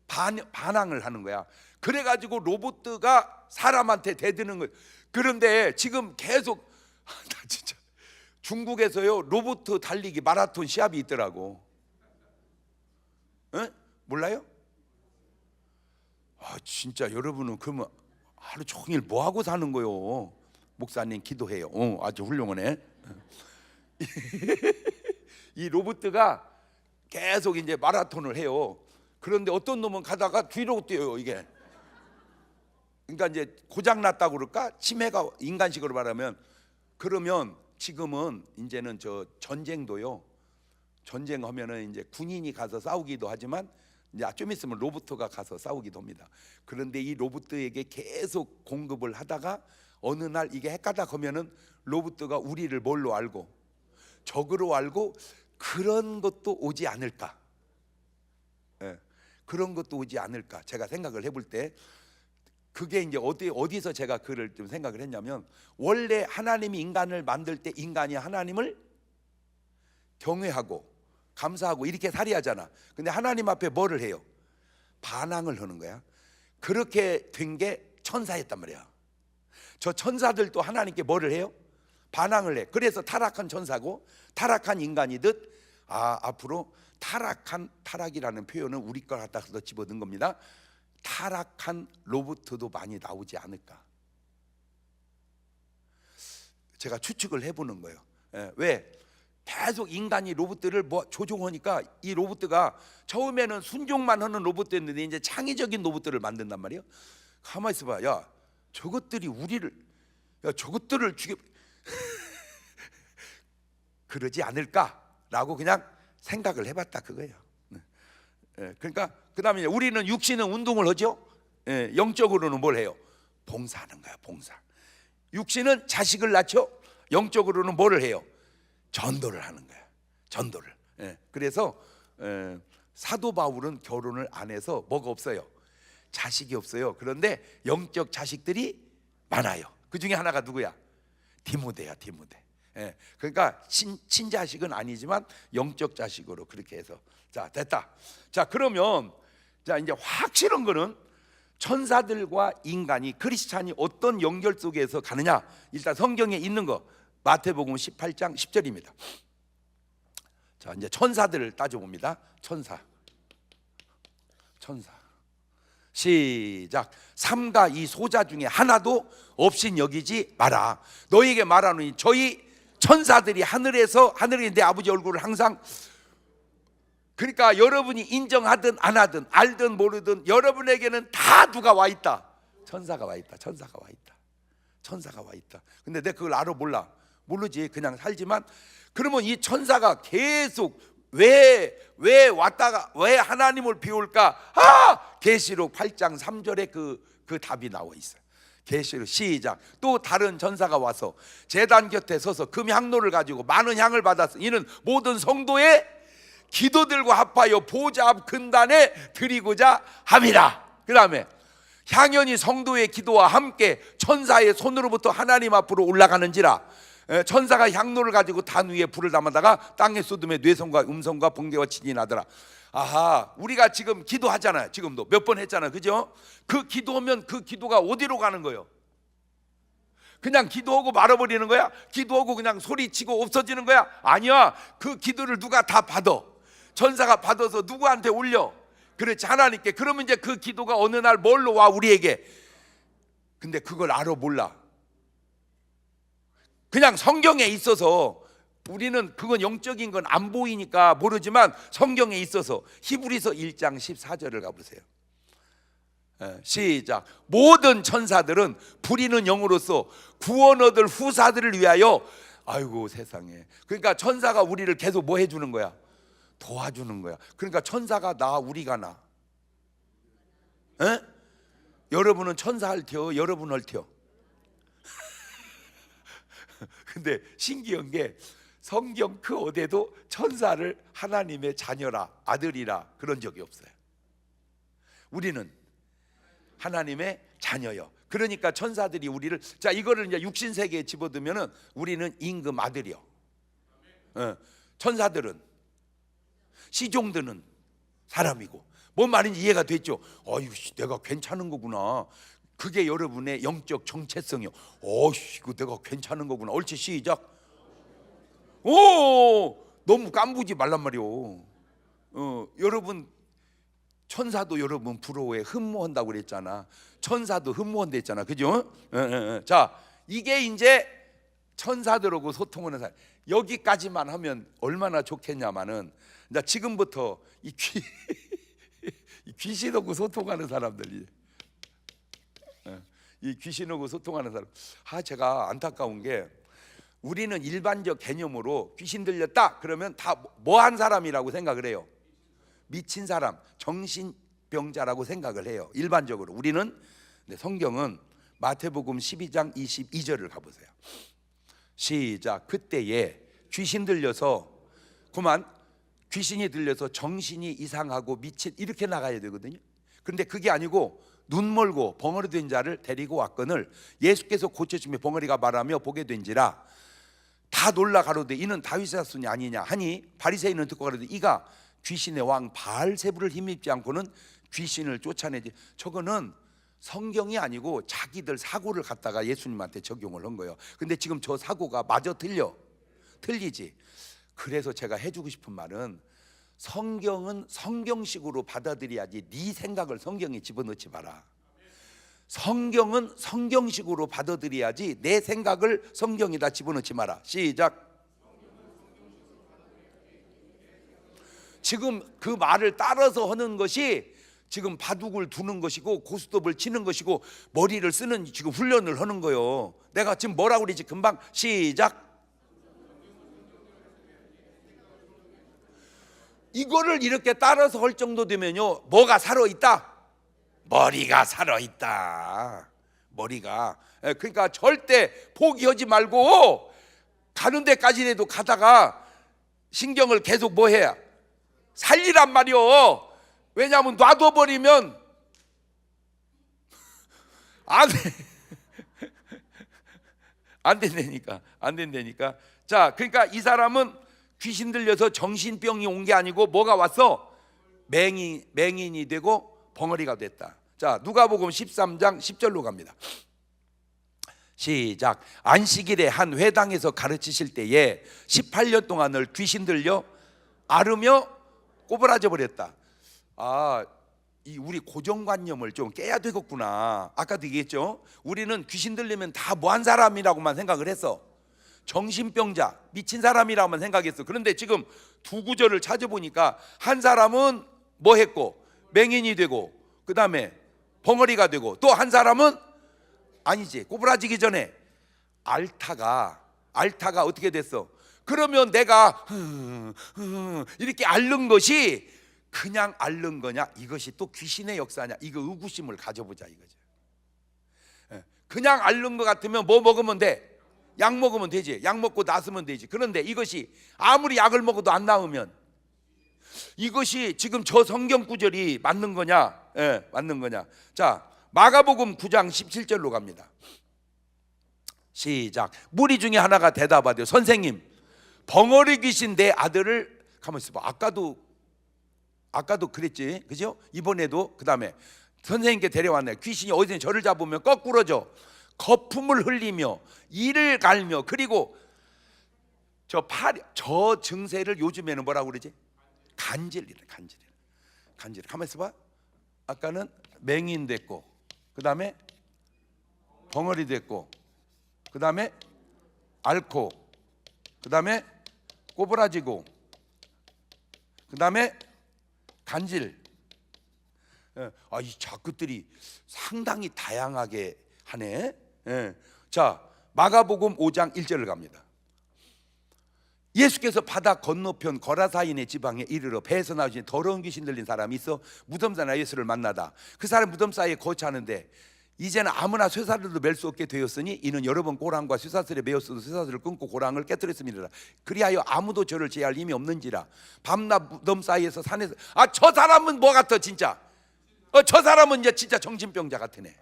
반항을 하는 거야. 그래가지고 로봇가 사람한테 대드는 거예요. 그런데 지금 계속 나 진짜 중국에서요 로봇 달리기 마라톤 시합이 있더라고. 몰라요? 진짜 여러분은 그러면 하루 종일 뭐 하고 사는 거요? 목사님 기도해요. 아주 훌륭하네. 이 로봇가 계속 이제 마라톤을 해요. 그런데 어떤 놈은 가다가 뒤로 뛰어요 이게. 그러니까 이제 고장 났다고 그럴까? 치매가 인간식으로 말하면. 그러면 지금은 이제는 저 전쟁도요. 전쟁하면은 이제 군인이 가서 싸우기도 하지만 이제 좀 있으면 로봇가 가서 싸우기도 합니다. 그런데 이 로봇에게 계속 공급을 하다가 어느 날 이게 헷가닥하면은 로봇가 우리를 뭘로 알고? 적으로 알고 그런 것도 오지 않을까? 그런 것도 오지 않을까? 제가 생각을 해볼 때 그게 이제 어디서 제가 그를 좀 생각을 했냐면 원래 하나님이 인간을 만들 때 인간이 하나님을 경외하고 감사하고 이렇게 살아야잖아. 근데 하나님 앞에 뭐를 해요? 반항을 하는 거야. 그렇게 된 게 천사였단 말이야. 저 천사들도 하나님께 뭐를 해요? 반항을 해. 그래서 타락한 천사고 타락한 인간이듯 앞으로 타락이라는 표현은 우리 걸 갖다가 집어넣은 겁니다. 타락한 로봇도 많이 나오지 않을까. 제가 추측을 해보는 거예요. 왜? 계속 인간이 로봇들을 뭐 조종하니까 이 로봇가 처음에는 순종만 하는 로봇들인데 이제 창의적인 로봇들을 만든단 말이에요. 가만 있어봐. 야, 저것들이 우리를, 야, 저것들을 죽여 그러지 않을까라고 그냥 생각을 해봤다 그거예요. 그러니까 그 다음에 우리는 육신은 운동을 하죠. 영적으로는 뭘 해요? 봉사하는 거야, 봉사. 육신은 자식을 낳죠. 영적으로는 뭐를 해요? 전도를 하는 거야, 전도를. 그래서 사도 바울은 결혼을 안 해서 뭐가 없어요? 자식이 없어요. 그런데 영적 자식들이 많아요. 그 중에 하나가 누구야? 디모데야, 디모데. 그러니까 친자식은 아니지만 영적 자식으로 그렇게 해서. 자, 됐다. 자, 그러면 자, 이제 확실한 거는 천사들과 인간이, 크리스찬이 어떤 연결 속에서 가느냐, 일단 성경에 있는 거 마태복음 18장 10절입니다. 자, 이제 천사들을 따져봅니다. 천사 시작. 삼가 이 소자 중에 하나도 없인 여기지 마라. 너희에게 말하노니 저희 천사들이 하늘에 내 아버지 얼굴을 항상, 그러니까 여러분이 인정하든 안 하든 알든 모르든 여러분에게는 다 누가 와 있다? 천사가 와 있다. 천사가 와 있다. 천사가 와 있다. 근데 내가 그걸 알아 몰라? 모르지. 그냥 살지만, 그러면 이 천사가 계속 왜 왔다가 왜 하나님을 비울까? 계시록 8장 3절에 그 답이 나와 있어요. 계시록 시작. 또 다른 천사가 와서 제단 곁에 서서 금 향로를 가지고 많은 향을 받았어. 이는 모든 성도의 기도들과 합하여 보좌 앞 근단에 드리고자 함이라. 그 다음에 향연이 성도의 기도와 함께 천사의 손으로부터 하나님 앞으로 올라가는지라. 천사가 향로를 가지고 단 위에 불을 담아다가 땅에 쏟음에 뇌성과 음성과 번개와 진이 나더라. 아하, 우리가 지금 기도하잖아요. 지금도 몇 번 했잖아요, 그죠? 그 기도하면 그 기도가 어디로 가는 거예요? 그냥 기도하고 말아버리는 거야? 기도하고 그냥 소리치고 없어지는 거야? 아니야. 그 기도를 누가 다 받아. 천사가 받아서 누구한테 올려? 그렇지, 하나님께. 그러면 이제 그 기도가 어느 날 뭘로 와? 우리에게. 근데 그걸 알아 몰라. 그냥 성경에 있어서 우리는 그건 영적인 건 안 보이니까 모르지만 성경에 있어서 히브리서 1장 14절을 가보세요. 시작. 모든 천사들은 부리는 영으로서 구원 얻을 후사들을 위하여. 아이고 세상에. 그러니까 천사가 우리를 계속 뭐 해주는 거야? 도와주는 거야. 그러니까 천사가 나, 우리가 나. 여러분은 천사 핥혀, 여러분 핥혀. 근데 신기한 게 성경 그 어디에도 천사를 하나님의 자녀라, 아들이라 그런 적이 없어요. 우리는 하나님의 자녀요. 그러니까 천사들이 우리를, 자, 이거를 이제 육신 세계에 집어넣으면은 우리는 임금 아들이요. 천사들은, 시종들은 사람이고. 뭔 말인지 이해가 됐죠? 어이, 내가 괜찮은 거구나. 그게 여러분의 영적 정체성이요. 이거 내가 괜찮은 거구나. 옳지, 시작. 너무 깐부지 말란 말이요. 여러분 천사도 여러분 부러워해. 흠모한다고 그랬잖아. 천사도 흠모한다 했잖아, 그죠? 자, 이게 이제 천사들하고 소통하는 사람. 여기까지만 하면 얼마나 좋겠냐마는, 지금부터 이 귀신하고 소통하는 사람들이, 이 귀신하고 소통하는 사람. 제가 안타까운 게, 우리는 일반적 개념으로 귀신 들렸다 그러면 다 뭐한 사람이라고 생각을 해요? 미친 사람, 정신병자라고 생각을 해요, 일반적으로. 우리는. 성경은 마태복음 12장 22절을 가보세요. 시작. 그때에 귀신 들려서, 귀신이 들려서 정신이 이상하고 미친, 이렇게 나가야 되거든요. 그런데 그게 아니고 눈 멀고 벙어리 된 자를 데리고 왔거늘 예수께서 고쳐주며 벙어리가 말하며 보게 된지라. 다 놀라 가로되 이는 다윗의 자손이 아니냐 하니 바리새인은 듣고 가로되 이가 귀신의 왕 바알세부를 힘입지 않고는 귀신을 쫓아내지. 저거는 성경이 아니고 자기들 사고를 갖다가 예수님한테 적용을 한 거예요. 근데 지금 저 사고가 마저 틀리지. 그래서 제가 해주고 싶은 말은, 성경은 성경식으로 받아들여야지 네 생각을 성경에 집어넣지 마라. 성경은 성경식으로 받아들여야지 내 생각을 성경에다 집어넣지 마라. 시작. 지금 그 말을 따라서 하는 것이 지금 바둑을 두는 것이고 고스톱을 치는 것이고 머리를 쓰는 지금 훈련을 하는 거예요. 내가 지금 뭐라고 그러지? 금방 시작. 이거를 이렇게 따라서 할 정도 되면요, 뭐가 살아있다? 머리가 살아있다. 머리가. 그러니까 절대 포기하지 말고 가는 데까지라도 가다가 신경을 계속 뭐 해야 살리란 말이요. 왜냐하면 놔둬버리면 안 된다니까. 안 된다니까. 자, 그러니까 이 사람은 귀신 들려서 정신병이 온 게 아니고 뭐가 왔어? 맹인이 되고 벙어리가 됐다. 자, 누가복음 13장 10절로 갑니다. 시작. 안식일에 한 회당에서 가르치실 때에 18년 동안을 귀신 들려 앓으며 꼬부라져 버렸다. 이 우리 고정관념을 좀 깨야 되겠구나. 아까도 얘기했죠. 우리는 귀신 들리면 다 뭐한 사람이라고만 생각을 했어. 정신병자, 미친 사람이라고만 생각했어. 그런데 지금 두 구절을 찾아보니까 한 사람은 뭐 했고 맹인이 되고 그 다음에 벙어리가 되고 또 한 사람은 아니지, 꼬부라지기 전에 앓다가 어떻게 됐어? 그러면 내가 이렇게 앓는 것이 그냥 앓는 거냐? 이것이 또 귀신의 역사냐? 이거 의구심을 가져보자 이거죠. 그냥 앓는 것 같으면 뭐 먹으면 돼? 약 먹으면 되지. 약 먹고 나으면 되지. 그런데 이것이 아무리 약을 먹어도 안 나으면 이것이 지금 저 성경 구절이 맞는 거냐? 맞는 거냐? 자, 마가복음 9장 17절로 갑니다. 시작. 무리 중에 하나가 대답하되 선생님, 벙어리 귀신 내 아들을 가만 있어봐. 아까도 그랬지, 그죠? 이번에도 그 다음에 선생님께 데려왔네. 귀신이 어디서 저를 잡으면 거꾸러져 거품을 흘리며 이를 갈며 그리고 저 증세를 요즘에는 뭐라고 그러지? 간질이래. 가만 있어봐. 아까는 맹인 됐고 그 다음에 벙어리 됐고 그 다음에 앓고 그 다음에 꼬부라지고 그 다음에 간질. 이 자극들이 상당히 다양하게 하네. 자, 마가복음 5장 1절을 갑니다. 예수께서 바다 건너편 거라사인의 지방에 이르러 배에서 나오신 더러운 귀신 들린 사람이 있어 무덤사나 예수를 만나다. 그 사람 무덤 사이에 거처하는데 이제는 아무나 쇠사슬도 맬 수 없게 되었으니 이는 여러 번 고랑과 쇠사슬에 매었어도 쇠사슬을 끊고 고랑을 깨뜨렸습니다. 그리하여 아무도 저를 제할 힘이 없는지라. 밤낮 무덤 사이에서 산에서 저 사람은 뭐 같아 진짜. 저 사람은 이제 진짜 정신병자 같으네.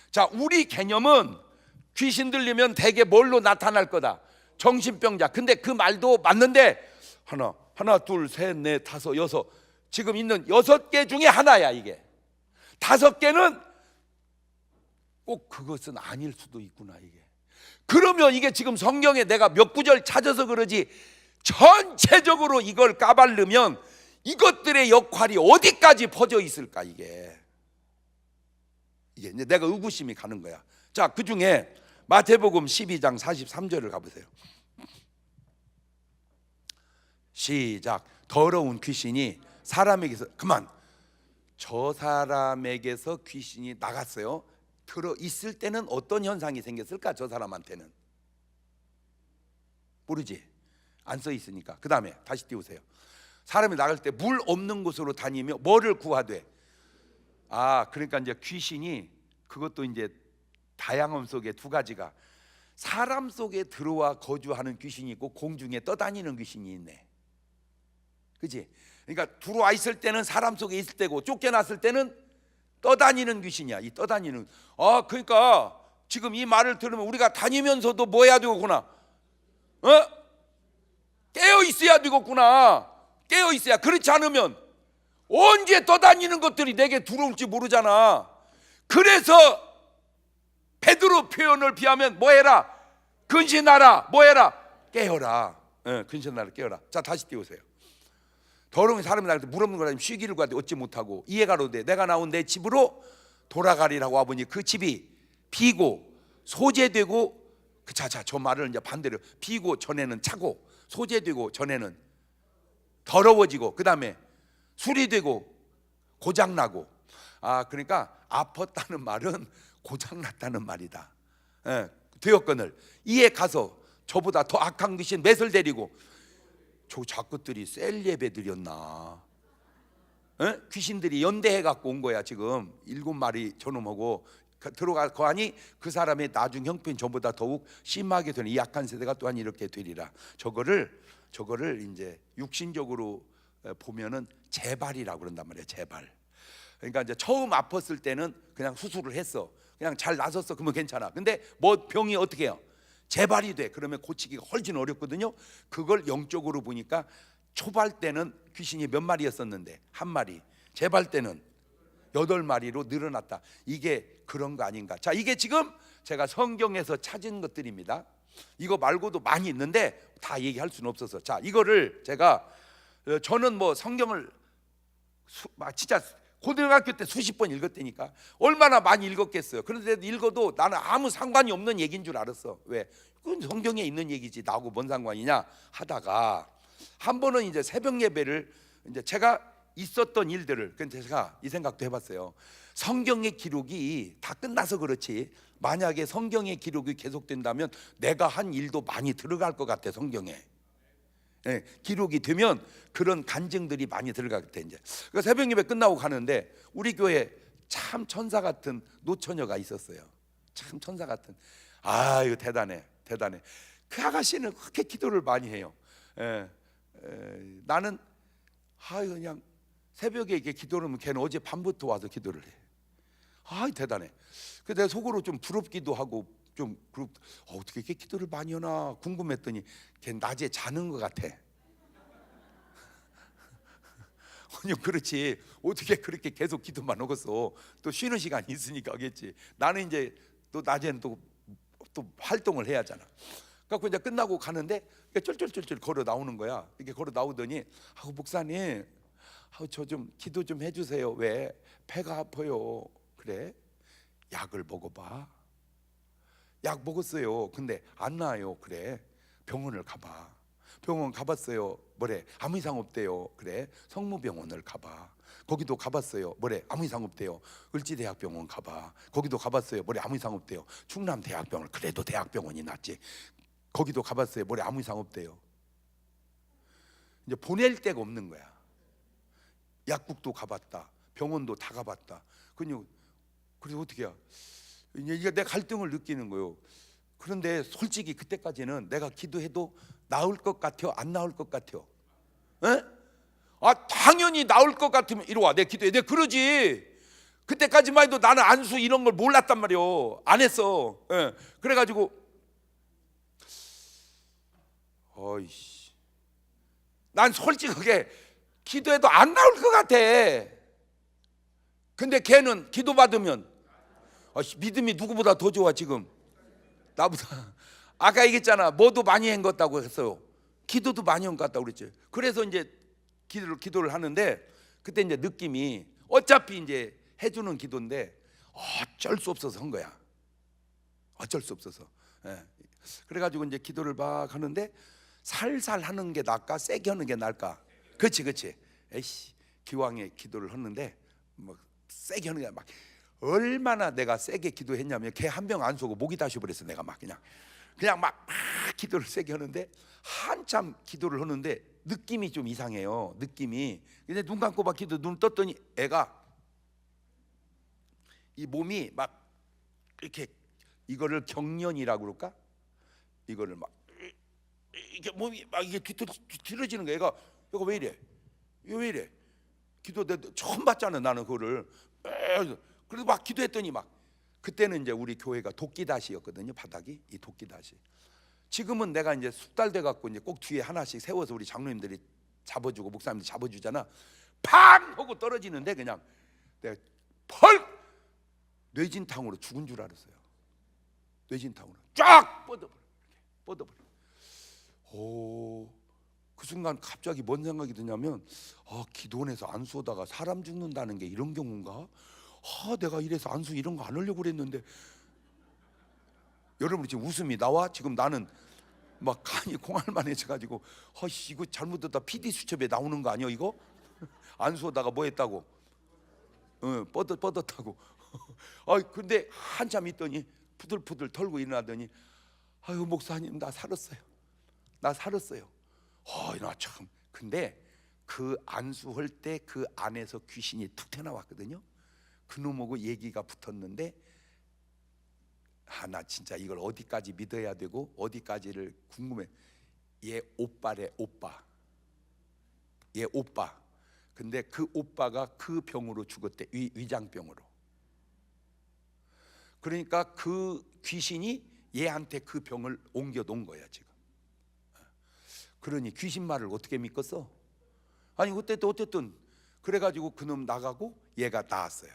자, 우리 개념은 귀신 들리면 대개 뭘로 나타날 거다? 정신병자. 근데 그 말도 맞는데 하나 둘 셋 넷 다섯 여섯, 지금 있는 6개 중에 하나야. 이게 5개는 꼭 그것은 아닐 수도 있구나. 이게 그러면 이게 지금 성경에 내가 몇 구절 찾아서 그러지 전체적으로 이걸 까발르면 이것들의 역할이 어디까지 퍼져 있을까? 이게 이제 내가 의구심이 가는 거야. 자, 그 중에 마태복음 12장 43절을 가보세요. 시작. 더러운 귀신이 사람에게서 저 사람에게서 귀신이 나갔어요. 들어 있을 때는 어떤 현상이 생겼을까? 저 사람한테는 모르지, 안 써 있으니까. 그 다음에 다시 띄우세요. 사람이 나갈 때 물 없는 곳으로 다니며 뭐를 구하되. 그러니까 이제 귀신이 그것도 이제 다양함 속에 두 가지가, 사람 속에 들어와 거주하는 귀신이 있고 공중에 떠다니는 귀신이 있네. 그치? 그러니까 들어와 있을 때는 사람 속에 있을 때고 쫓겨났을 때는 떠다니는 귀신이야. 이 떠다니는. 그러니까 지금 이 말을 들으면 우리가 다니면서도 뭐 해야 되겠구나? 깨어 있어야 되겠구나. 깨어 있어야. 그렇지 않으면 언제 떠다니는 것들이 내게 들어올지 모르잖아. 그래서 베드로 표현을 비하면 뭐 해라? 근신하라. 뭐 해라? 깨어라. 근신하라, 깨어라. 자, 다시 띄우세요. 더러운 사람이 나한테 물 없는 거라면 쉬기를 구하되 얻지 못하고 이에 가로되 내가 나온 내 집으로 돌아가리라고 하보니 그 집이 비고 소재되고 저 말을 이제 반대로 비고 전에는 차고 소재되고 전에는 더러워지고 그 다음에 수리되고 고장나고 그러니까 아팠다는 말은 고장났다는 말이다. 되었거늘 이에 가서 저보다 더 악한 귀신 맷을 데리고 저 작것들이 셀 예배드렸나? 귀신들이 연대해 갖고 온 거야. 지금 7마리 저놈하고 들어가고 하니 그 사람의 나중 형편 전보다 더욱 심하게 되는 이 약한 세대가 또한 이렇게 되리라. 저거를 이제 육신적으로 보면은 재발이라고 그런단 말이에요. 재발. 그러니까 이제 처음 아팠을 때는 그냥 수술을 했어. 그냥 잘 나섰어. 그러면 괜찮아. 근데 뭐 병이 어떻게 해요? 재발이 돼. 그러면 고치기가 훨씬 어렵거든요. 그걸 영적으로 보니까 초발 때는 귀신이 몇 마리였었는데 한 마리, 재발 때는 8마리로 늘어났다. 이게 그런 거 아닌가? 자, 이게 지금 제가 성경에서 찾은 것들입니다. 이거 말고도 많이 있는데 다 얘기할 수는 없어서. 자, 이거를 제가 저는 뭐 성경을 진짜 고등학교 때 수십 번 읽었다니까. 얼마나 많이 읽었겠어요. 그런데 읽어도 나는 아무 상관이 없는 얘기인 줄 알았어. 왜? 그건 성경에 있는 얘기지 나하고 뭔 상관이냐 하다가 한 번은 이제 새벽 예배를 이제 제가 있었던 일들을 근데 제가 이 생각도 해봤어요. 성경의 기록이 다 끝나서 그렇지 만약에 성경의 기록이 계속된다면 내가 한 일도 많이 들어갈 것 같아. 성경에 기록이 되면 그런 간증들이 많이 들어갈 것 같아. 이제 그러니까 새벽 예배 끝나고 가는데 우리 교회 참 천사 같은 노처녀가 있었어요. 참 천사 같은. 이거 대단해. 그 아가씨는 그렇게 기도를 많이 해요. 나는 그냥 새벽에 이렇게 기도를 하면 걔는 어제 밤부터 와서 기도를 해. 대단해. 그래서 내가 속으로 좀 부럽기도 하고 좀 어떻게 이렇게 기도를 많이 하나 궁금했더니 걔 낮에 자는 것 같아. 아니요, 그렇지. 어떻게 그렇게 계속 기도만 하겠어. 또 쉬는 시간이 있으니까 하겠지. 나는 이제 또 낮에는 또 활동을 해야 하잖아. 그래서 이제 끝나고 가는데 쫄쫄쫄쫄 걸어 나오는 거야. 이렇게 걸어 나오더니 목사님, 저 좀 기도 좀 해주세요. 왜? 배가 아파요. 그래? 약을 먹어봐. 약 먹었어요. 근데 안 나아요. 그래? 병원을 가봐. 병원 가봤어요. 뭐래? 아무 이상 없대요. 그래? 성모병원을 가봐. 거기도 가봤어요. 뭐래? 아무 이상 없대요. 을지대학병원 가봐. 거기도 가봤어요. 뭐래? 아무 이상 없대요. 충남대학병원. 그래도 대학병원이 낫지. 거기도 가봤어요. 뭐래? 아무 이상 없대요. 이제 보낼 데가 없는 거야. 약국도 가봤다. 병원도 다 가봤다. 그래서 어떻게 해야? 이게 내 갈등을 느끼는 거예요. 그런데 솔직히 그때까지는 내가 기도해도 나을 것 같아요? 안 나을 것 같아요? 당연히 나을 것 같으면 이리 와. 내 기도해. 내가 그러지. 그때까지만 해도 나는 안수 이런 걸 몰랐단 말이요. 안 했어. 그래가지고 난 솔직하게 기도해도 안 나올 것 같아. 근데 걔는 기도받으면 믿음이 누구보다 더 좋아. 지금 나보다. 아까 얘기했잖아. 뭐도 많이 한 것 같다고 했어요. 기도도 많이 한 것 같다고 그랬지. 그래서 이제 기도를 하는데 그때 이제 느낌이 어차피 이제 해주는 기도인데 어쩔 수 없어서 한 거야. 어쩔 수 없어서. 그래가지고 이제 기도를 막 하는데 살살 하는 게 나을까? 세게 하는 게 나을까? 그렇지. 에이씨, 기왕에 기도를 했는데 뭐 세게 하는 게 막 얼마나 내가 세게 기도했냐면 걔 한 명 안 쏘고 목이 다시 버렸어. 내가 막 그냥 막 기도를 세게 하는데 한참 기도를 하는데 느낌이 좀 이상해요. 느낌이. 근데 눈 감고 막 눈 떴더니 애가 이 몸이 막 이렇게 이거를 경련이라고 그럴까? 이거를 막 이게 몸이 막 이게 뒤틀어지는 거야. 얘가 왜 이래? 이거 왜 이래? 기도 내 처음 봤잖아. 나는 그거를. 그래서 막 기도했더니 막 그때는 이제 우리 교회가 도끼다시였거든요. 바닥이 이 도끼다시. 지금은 내가 이제 숙달 돼 갖고 이제 꼭 뒤에 하나씩 세워서 우리 장로님들이 잡아주고 목사님들이 잡아주잖아. 팡 하고 떨어지는데 그냥 내가 펄 뇌진탕으로 죽은 줄 알았어요. 뇌진탕으로 쫙 뻗어버려. 그 순간 갑자기 뭔 생각이 드냐면, 기도원에서 안수하다가 사람 죽는다는 게 이런 경우인가? 내가 이래서 안수 이런 거 안 하려고 그랬는데. 여러분 지금 웃음이 나와? 지금 나는 막 간이 콩알만해져가지고 이거 잘못했다 PD 수첩에 나오는 거 아니야 이거? 안수하다가 뭐 했다고? 뻗었다고. 근데 한참 있더니 푸들푸들 털고 일어나더니, 아유 목사님 나 살았어요. 나 참. 근데 그 안수할 때 그 안에서 귀신이 툭 튀어나왔거든요. 그놈하고 얘기가 붙었는데, 나 진짜 이걸 어디까지 믿어야 되고 어디까지를 궁금해. 얘 오빠래, 오빠. 얘 오빠. 근데 그 오빠가 그 병으로 죽었대. 위장병으로. 그러니까 그 귀신이 얘한테 그 병을 옮겨 놓은 거야 지금. 그러니 귀신 말을 어떻게 믿겠어? 아니 어쨌든 그래가지고 그놈 나가고 얘가 나았어요.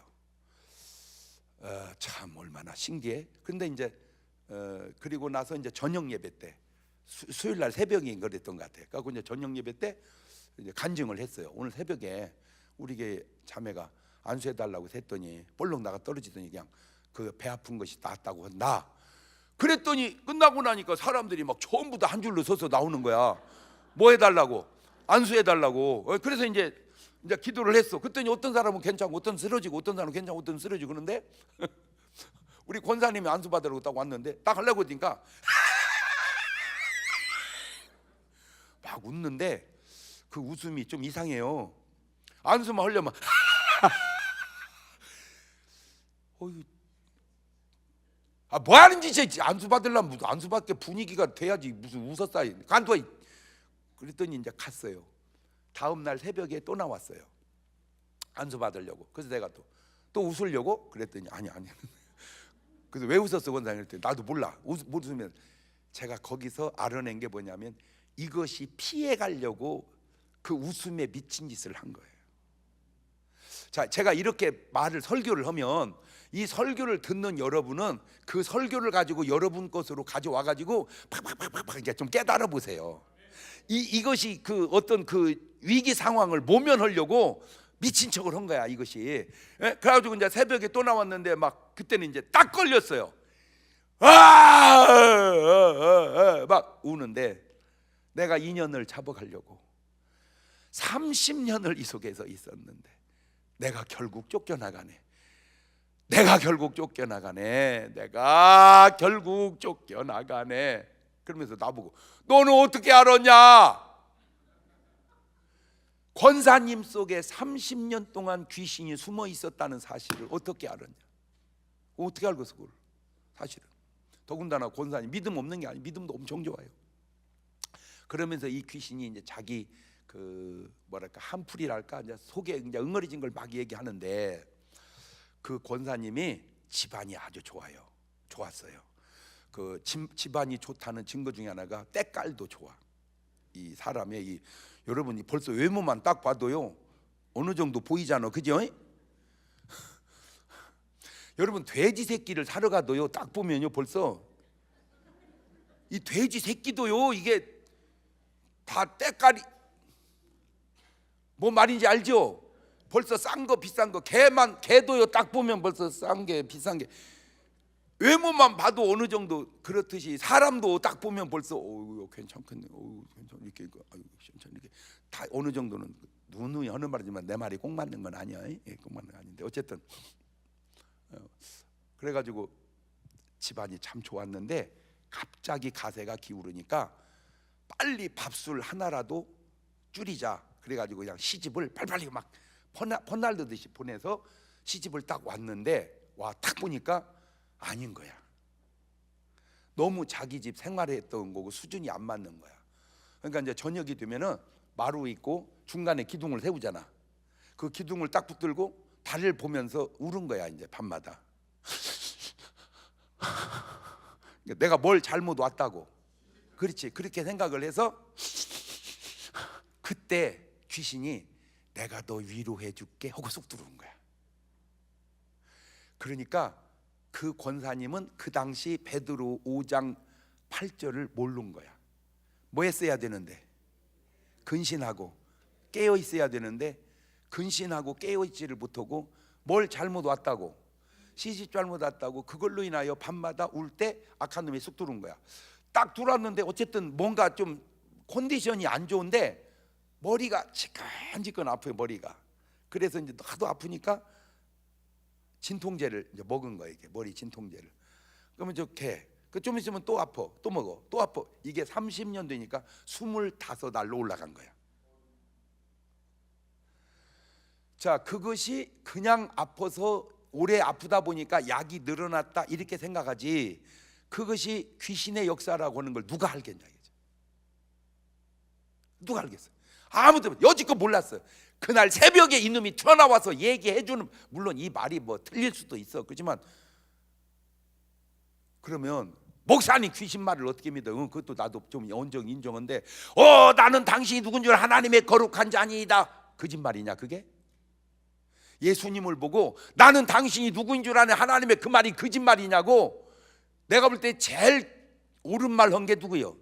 참 얼마나 신기해. 근데 이제 그리고 나서 이제 저녁 예배 때, 수요일 날 새벽인 그랬던 것 같아. 그래서 이제 저녁 예배 때 이제 간증을 했어요. 오늘 새벽에 우리 게 자매가 안수해 달라고 했더니 볼록 나가 떨어지더니 그냥 그 배 아픈 것이 낫다고 한다. 그랬더니 끝나고 나니까 사람들이 막 전부 다 한 줄로 서서 나오는 거야. 뭐 해달라고? 안수해 달라고. 그래서 이제 기도를 했어. 그랬더니 어떤 사람은 괜찮고 어떤 쓰러지고 어떤 사람은 괜찮고 어떤 쓰러지고. 그런데 우리 권사님이 안수 받으러 딱 왔는데 딱 하려고 하니까 막 웃는데 그 웃음이 좀 이상해요. 안수만 하려면 뭐 하는 짓이야. 안수 받으려면 안수 받게 분위기가 돼야지. 무슨 웃었어요. 간두어. 그랬더니 이제 갔어요. 다음 날 새벽에 또 나왔어요. 안수 받으려고. 그래서 내가 또 웃으려고 그랬더니 아니. 그래서 왜 웃었어 권사님? 그랬더니 나도 몰라. 웃으면 제가 거기서 알아낸 게 뭐냐면, 이것이 피해 가려고 그 웃음에 미친 짓을 한 거예요. 자, 제가 이렇게 설교를 하면 이 설교를 듣는 여러분은 그 설교를 가지고 여러분 것으로 가져와 가지고 팍팍팍팍 이제 좀 깨달아 보세요. 이것이 그 어떤 그 위기 상황을 모면하려고 미친 척을 한 거야 이것이. 그래가지고 이제 새벽에 또 나왔는데 막 그때는 이제 딱 걸렸어요. 막 우는데, 내가 인연을 잡아가려고 30년을 이 속에서 있었는데 내가 결국 쫓겨나가네. 내가 결국 쫓겨나가네. 그러면서 나보고 너는 어떻게 알았냐? 권사님 속에 30년 동안 귀신이 숨어 있었다는 사실을 어떻게 알았냐? 어떻게 알겠어 그걸? 사실은 더군다나 권사님 믿음 없는 게 아니에요. 믿음도 엄청 좋아요. 그러면서 이 귀신이 이제 자기 그 뭐랄까 한풀이랄까 이제 속에 이제 응어리진 걸 막 얘기하는데, 그 권사님이 집안이 아주 좋았어요. 그 집안이 좋다는 증거 중에 하나가 때깔도 좋아. 이 사람의 여러분이 벌써 외모만 딱 봐도요 어느 정도 보이잖아, 그죠? 여러분 돼지 새끼를 사러 가도요 딱 보면요 벌써 이 돼지 새끼도요 이게 다 때깔이 뭐 말인지 알죠? 벌써 싼 거 비싼 거, 개도요 딱 보면 벌써 싼 게 비싼 게, 외모만 봐도 어느 정도 그렇듯이 사람도 딱 보면 벌써 괜찮겠네. 이렇게 이렇게 다 어느 정도는 누누이 하는 말이지만 내 말이 꼭 맞는 건 아니야. 꼭 맞는 건 아닌데 어쨌든 그래가지고 집안이 참 좋았는데 갑자기 가세가 기울으니까 빨리 밥술 하나라도 줄이자. 그래가지고 그냥 시집을 빨리빨리 막 퍼날르듯이 보내서 시집을 딱 왔는데 딱 보니까 아닌 거야. 너무 자기 집 생활했던 거고 수준이 안 맞는 거야. 그러니까 이제 저녁이 되면은 마루 있고 중간에 기둥을 세우잖아. 그 기둥을 딱 붙들고 달을 보면서 울은 거야 이제 밤마다. 내가 뭘 잘못 왔다고. 그렇지. 그렇게 생각을 해서 그때 귀신이 내가 너 위로해 줄게 하고 쏙 들어온 거야. 그러니까 그 권사님은 그 당시 베드로 5장 8절을 모른 거야. 뭐 했어야 되는데? 근신하고 깨어 있어야 되는데 근신하고 깨어 있지를 못하고 뭘 잘못 왔다고 시집 잘못 왔다고 그걸로 인하여 밤마다 울 때 악한 놈이 쑥 들어온 거야. 딱 들어왔는데 어쨌든 뭔가 좀 컨디션이 안 좋은데 머리가 지끈지끈 아파요. 머리가. 그래서 이제 하도 아프니까 진통제를 이제 먹은 거예요. 이게 머리 진통제를. 그러면 저개 좀 있으면 또 아파. 또 먹어. 또 아파. 이게 30년 되니까 25알로 올라간 거야. 자, 그것이 그냥 아파서 오래 아프다 보니까 약이 늘어났다 이렇게 생각하지, 그것이 귀신의 역사라고 하는 걸 누가 알겠냐 이거죠. 누가 알겠어? 아무도 여지껏 몰랐어요. 그날 새벽에 이놈이 튀어나와서 얘기해주는, 물론 이 말이 뭐 틀릴 수도 있어. 그렇지만 그러면 목사님 귀신 말을 어떻게 믿어? 그것도 나도 좀 인정한데, 나는 당신이 누군 줄 하나님의 거룩한 자니이다. 거짓말이냐 그게? 예수님을 보고 나는 당신이 누구인 줄 아는 하나님의 그 말이 거짓말이냐고. 내가 볼 때 제일 옳은 말 한 게 누구요?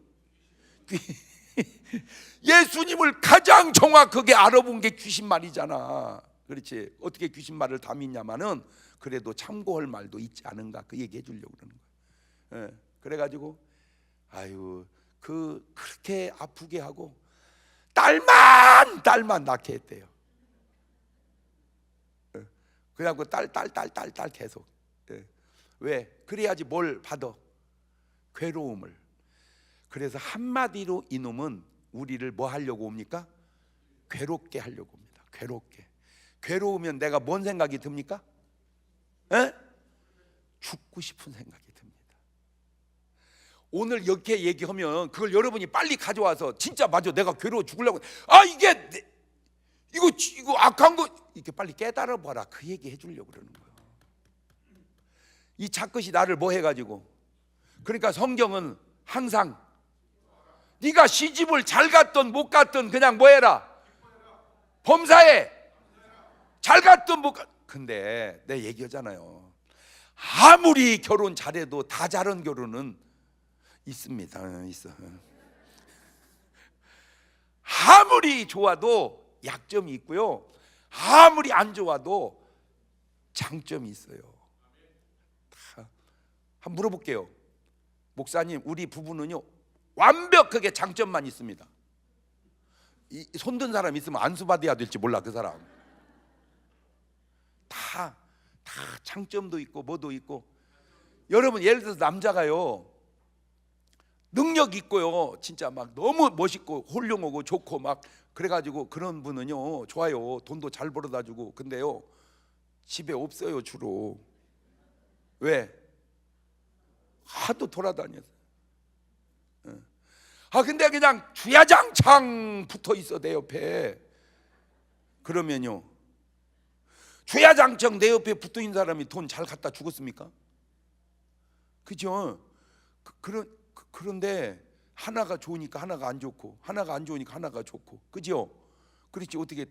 예수님을 가장 정확하게 알아본 게 귀신 말이잖아. 그렇지? 어떻게 귀신 말을 다 믿냐마는 그래도 참고할 말도 있지 않은가, 그 얘기 해주려고 그러는 거야. 예, 그래가지고 아유 그렇게 아프게 하고 딸만 낳게 했대요. 그래갖고 딸 계속. 왜? 그래야지 뭘 받아? 괴로움을. 그래서 한마디로 이놈은 우리를 뭐 하려고 옵니까? 괴롭게 하려고 옵니다. 괴롭게. 괴로우면 내가 뭔 생각이 듭니까? 에? 죽고 싶은 생각이 듭니다. 오늘 이렇게 얘기하면 그걸 여러분이 빨리 가져와서 진짜 맞아, 내가 괴로워 죽으려고, 이거 악한 거 이렇게 빨리 깨달아 봐라, 그 얘기 해주려고 그러는 거예요. 이 자끝이 나를 뭐 해가지고. 그러니까 성경은 항상 네가 시집을 잘 갔든 못 갔든 그냥 뭐 해라? 범사에. 잘 갔든 못 갔든. 근데 내가 얘기하잖아요, 아무리 결혼 잘해도 다 잘한 결혼은 있습니다. 있어. 아무리 좋아도 약점이 있고요, 아무리 안 좋아도 장점이 있어요. 다. 한번 물어볼게요. 목사님, 우리 부부는요 완벽하게 장점만 있습니다. 손든 사람 있으면 안수받아야 될지 몰라. 그 사람 다 장점도 있고 뭐도 있고. 여러분 예를 들어서 남자가요 능력 있고요 진짜 막 너무 멋있고 훌륭하고 좋고 막 그래가지고 그런 분은요 좋아요, 돈도 잘 벌어다 주고. 근데요 집에 없어요 주로. 왜? 하도 돌아다녀서. 근데 그냥 주야장창 붙어 있어 내 옆에. 그러면요, 주야장창 내 옆에 붙어 있는 사람이 돈 잘 갖다 주겠습니까? 그죠? 그런데 하나가 좋으니까 하나가 안 좋고, 하나가 안 좋으니까 하나가 좋고, 그죠? 그렇지. 어떻게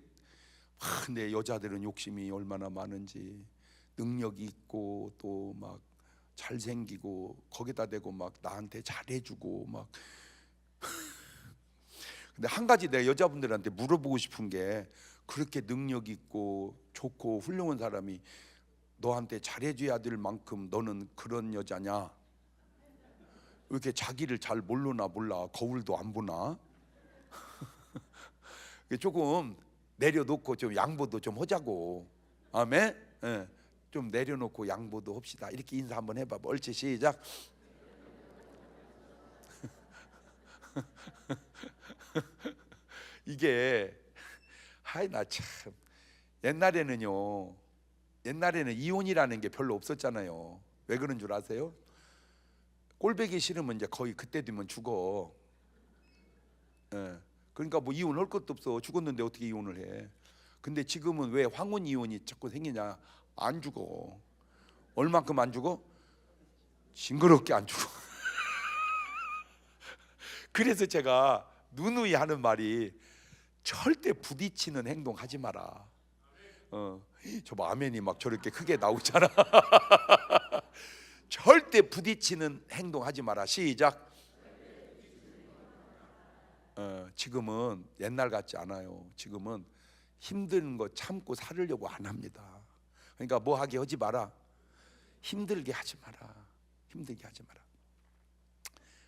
근데 여자들은 욕심이 얼마나 많은지, 능력이 있고 또 막 잘생기고 거기다 대고 막 나한테 잘해주고 막. 근데 한 가지 내가 여자분들한테 물어보고 싶은 게, 그렇게 능력 있고 좋고 훌륭한 사람이 너한테 잘해줘야 될 만큼 너는 그런 여자냐? 왜 이렇게 자기를 잘 몰라? 거울도 안 보나? 조금 내려놓고 좀 양보도 좀 하자고. 아멘? 예, 좀 내려놓고 양보도 합시다. 이렇게 인사 한번 해봐. 옳지, 시작. 이게 나 참, 옛날에는 이혼이라는 게 별로 없었잖아요. 왜 그런 줄 아세요? 꼴배기 싫으면 이제 거의 그때 되면 죽어. 그러니까 뭐 이혼할 것도 없어. 죽었는데 어떻게 이혼을 해? 근데 지금은 왜 황혼 이혼이 자꾸 생기냐? 안 죽어. 얼만큼 안 죽어? 징그럽게 안 죽어. 그래서 제가 누누이 하는 말이, 절대 부딪히는 행동 하지 마라. 저 아멘이 막 저렇게 크게 나오잖아. 절대 부딪히는 행동 하지 마라. 시작. 지금은 옛날 같지 않아요. 지금은 힘든 거 참고 살으려고 안 합니다. 그러니까 뭐 하게 하지 마라. 힘들게 하지 마라. 힘들게 하지 마라.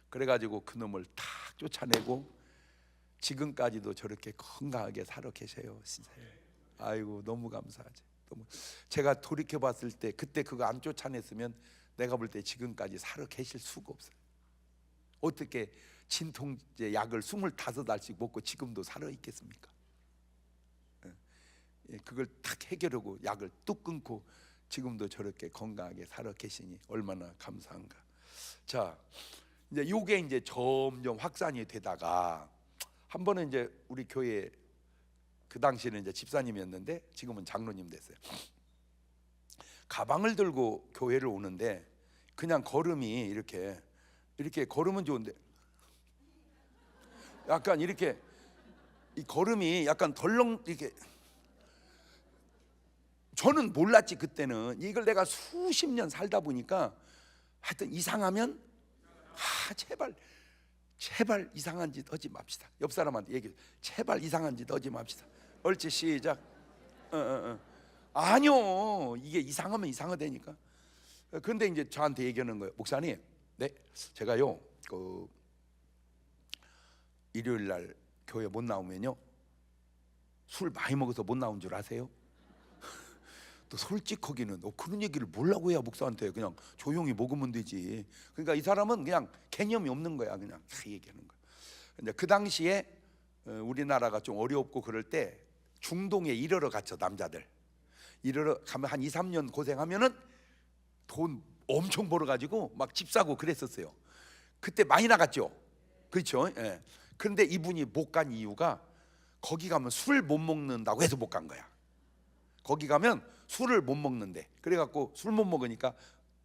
그래가지고 그놈을 탁 쫓아내고 지금까지도 저렇게 건강하게 살아 계세요. 진짜. 아이고 너무 감사하지. 너무. 제가 돌이켜 봤을 때 그때 그거 안 쫓아냈으면 내가 볼 때 지금까지 살아 계실 수가 없어요. 어떻게 진통제 약을 25알씩 먹고 지금도 살아 있겠습니까? 그걸 딱 해결하고 약을 뚝 끊고 지금도 저렇게 건강하게 살아 계시니 얼마나 감사한가. 자, 이제 요게 이제 점점 확산이 되다가 한 번은 이제 우리 교회 그 당시에는 이제 집사님이었는데 지금은 장로님 됐어요. 가방을 들고 교회를 오는데 그냥 걸음이 이렇게 걸으면 좋은데 약간 이렇게 이 걸음이 약간 덜렁 이렇게. 저는 몰랐지 그때는. 이걸 내가 수십 년 살다 보니까 하여튼 이상하면 제발 이상한 짓 하지 맙시다. 옆 사람한테 얘기해. 제발 이상한 짓 하지 맙시다. 옳지 시작. 아니요 이게 이상하면 이상하다니까. 그런데 이제 저한테 얘기하는 거예요. 목사님, 네 제가요 그 일요일 날 교회 못 나오면요 술 많이 먹어서 못 나온 줄 아세요? 또 솔직하기는 그런 얘기를 뭐라고 해야 목사한테 그냥 조용히 먹으면 되지. 그러니까 이 사람은 그냥 개념이 없는 거야. 그냥 얘기하는 거야. 근데 그 당시에 우리나라가 좀 어렵고 그럴 때 중동에 일하러 갔죠. 남자들 일하러 가면 한 2, 3년 고생하면은 돈 엄청 벌어가지고 막 집 사고 그랬었어요. 그때 많이 나갔죠. 그렇죠? 예. 그런데 이분이 못 간 이유가 거기 가면 술 못 먹는다고 해서 못 간 거야. 거기 가면 술을 못 먹는데 그래갖고 술 못 먹으니까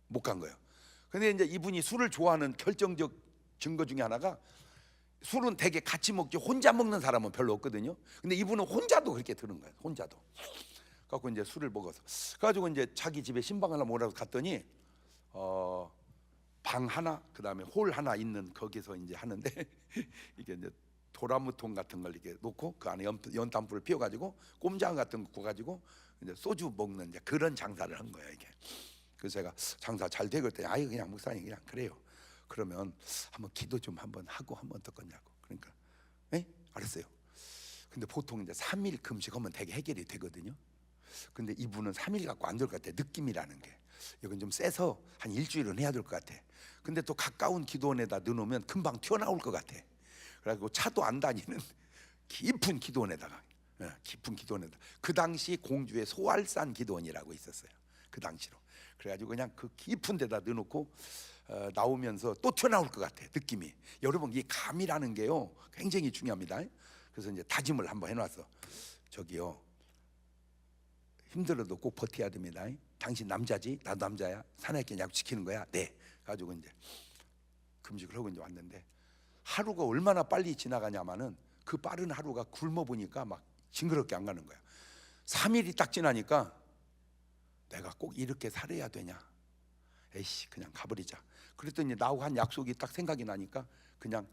못 간 거예요. 근데 이제 이분이 술을 좋아하는 결정적 증거 중에 하나가 술은 되게 같이 먹지 혼자 먹는 사람은 별로 없거든요. 근데 이분은 혼자도 그렇게 들은 거예요. 혼자도. 갖고 이제 술을 먹어서 가지고 이제 자기 집에 신방 하나 모아서 갔더니 방 하나 그다음에 홀 하나 있는 거기서 이제 하는데 이게 이제 도라무통 같은 걸 이렇게 놓고 그 안에 연탄불을 피워가지고 꼼장 같은 거 구워가지고 이제 소주 먹는 이제 그런 장사를 한 거야 이게. 그래서 제가 장사 잘 되고 했더니 아이 그냥 목사님 그냥 그래요. 그러면 한번 기도 좀 한번 하고 한번 더 거냐고. 그러니까 알았어요. 근데 보통 이제 3일 금식하면 되게 해결이 되거든요. 근데 이분은 3일 갖고 안 될 것 같아. 느낌이라는 게 이건 좀 세서 한 일주일은 해야 될 것 같아. 근데 또 가까운 기도원에다 넣어놓으면 금방 튀어나올 것 같아. 그래가지고 차도 안 다니는 깊은 기도원에다가 깊은 기도원에다. 그 당시 공주의 소알산 기도원이라고 있었어요. 그 당시로. 그래가지고 그냥 그 깊은 데다 넣어놓고 나오면서 또 튀어나올 것 같아. 느낌이. 여러분 이 감이라는 게요 굉장히 중요합니다. 그래서 이제 다짐을 한번 해놨어. 저기요 힘들어도 꼭 버텨야 됩니다. 당신 남자지? 나도 남자야. 사나이끼리 약속 지키는 거야. 네. 가지고 이제 금식을 하고 이제 왔는데 하루가 얼마나 빨리 지나가냐마는 그 빠른 하루가 굶어 보니까 막 징그럽게 안 가는 거야. 3일이 딱 지나니까 내가 꼭 이렇게 살아야 되냐? 에이씨 그냥 가버리자. 그랬더니 나하고 한 약속이 딱 생각이 나니까 그냥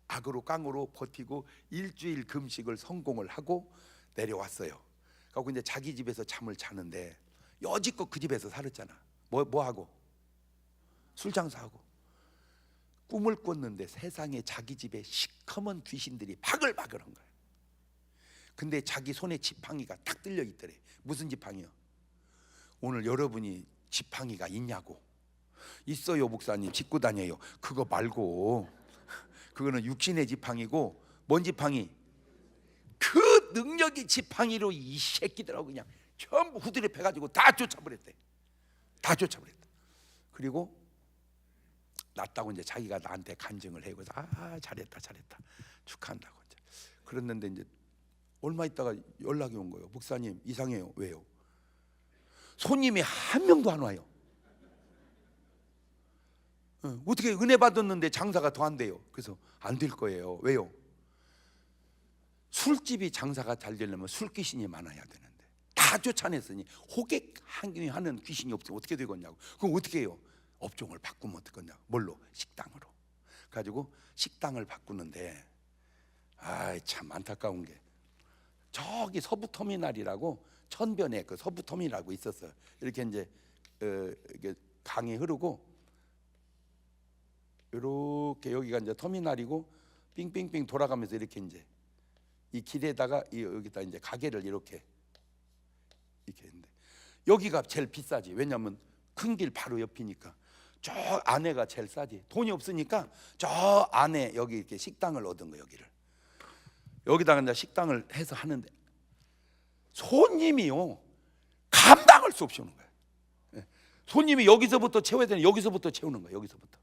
악으로 깡으로 버티고 일주일 금식을 성공을 하고 내려왔어요. 그리고 이제 자기 집에서 잠을 자는데 여지껏 그 집에서 살았잖아. 뭐 하고? 술 장사하고. 꿈을 꿨는데 세상에 자기 집에 시커먼 귀신들이 바글바글한 거야. 근데 자기 손에 지팡이가 딱 들려 있더래. 무슨 지팡이요? 오늘 여러분이 지팡이가 있냐고. 있어요 목사님. 짚고 다녀요. 그거 말고 그거는 육신의 지팡이고 뭔 지팡이? 그 능력이 지팡이로 이 새끼들하고 그냥 전부 후드려 패가지고 다 쫓아버렸대. 다 쫓아버렸다. 그리고 낫다고 이제 자기가 나한테 간증을 해. 그래서 잘했다 축하한다고 이제. 그랬는데 이제 얼마 있다가 연락이 온 거예요. 목사님 이상해요. 왜요? 손님이 한 명도 안 와요. 어떻게 은혜 받았는데 장사가 더 안 돼요? 그래서 안 될 거예요. 왜요? 술집이 장사가 잘 되려면 술 귀신이 많아야 되는데 다 쫓아냈으니 호객 하는 귀신이 없으면 어떻게 되겠냐고. 그럼 어떻게 해요? 업종을 바꾸면 어떻겠냐고. 뭘로? 식당으로. 가지고 식당을 바꾸는데 참 안타까운 게 저기 서부터미널이라고 천변에 그 서부터미널이라고 있었어요. 이렇게 이제 이게 강이 흐르고 이렇게 여기가 이제 터미널이고 빙빙빙 돌아가면서 이렇게 이제 이 길에다가 여기다 이제 가게를 이렇게 했는데 여기가 제일 비싸지. 왜냐하면 큰 길 바로 옆이니까. 저 안에가 제일 싸지. 돈이 없으니까 저 안에 여기 이렇게 식당을 얻은 거. 여기다가 이제 식당을 해서 하는데 손님이요 감당할 수 없이 오는 거예요. 손님이 여기서부터 채워야 되는, 여기서부터 채우는 거예요. 여기서부터.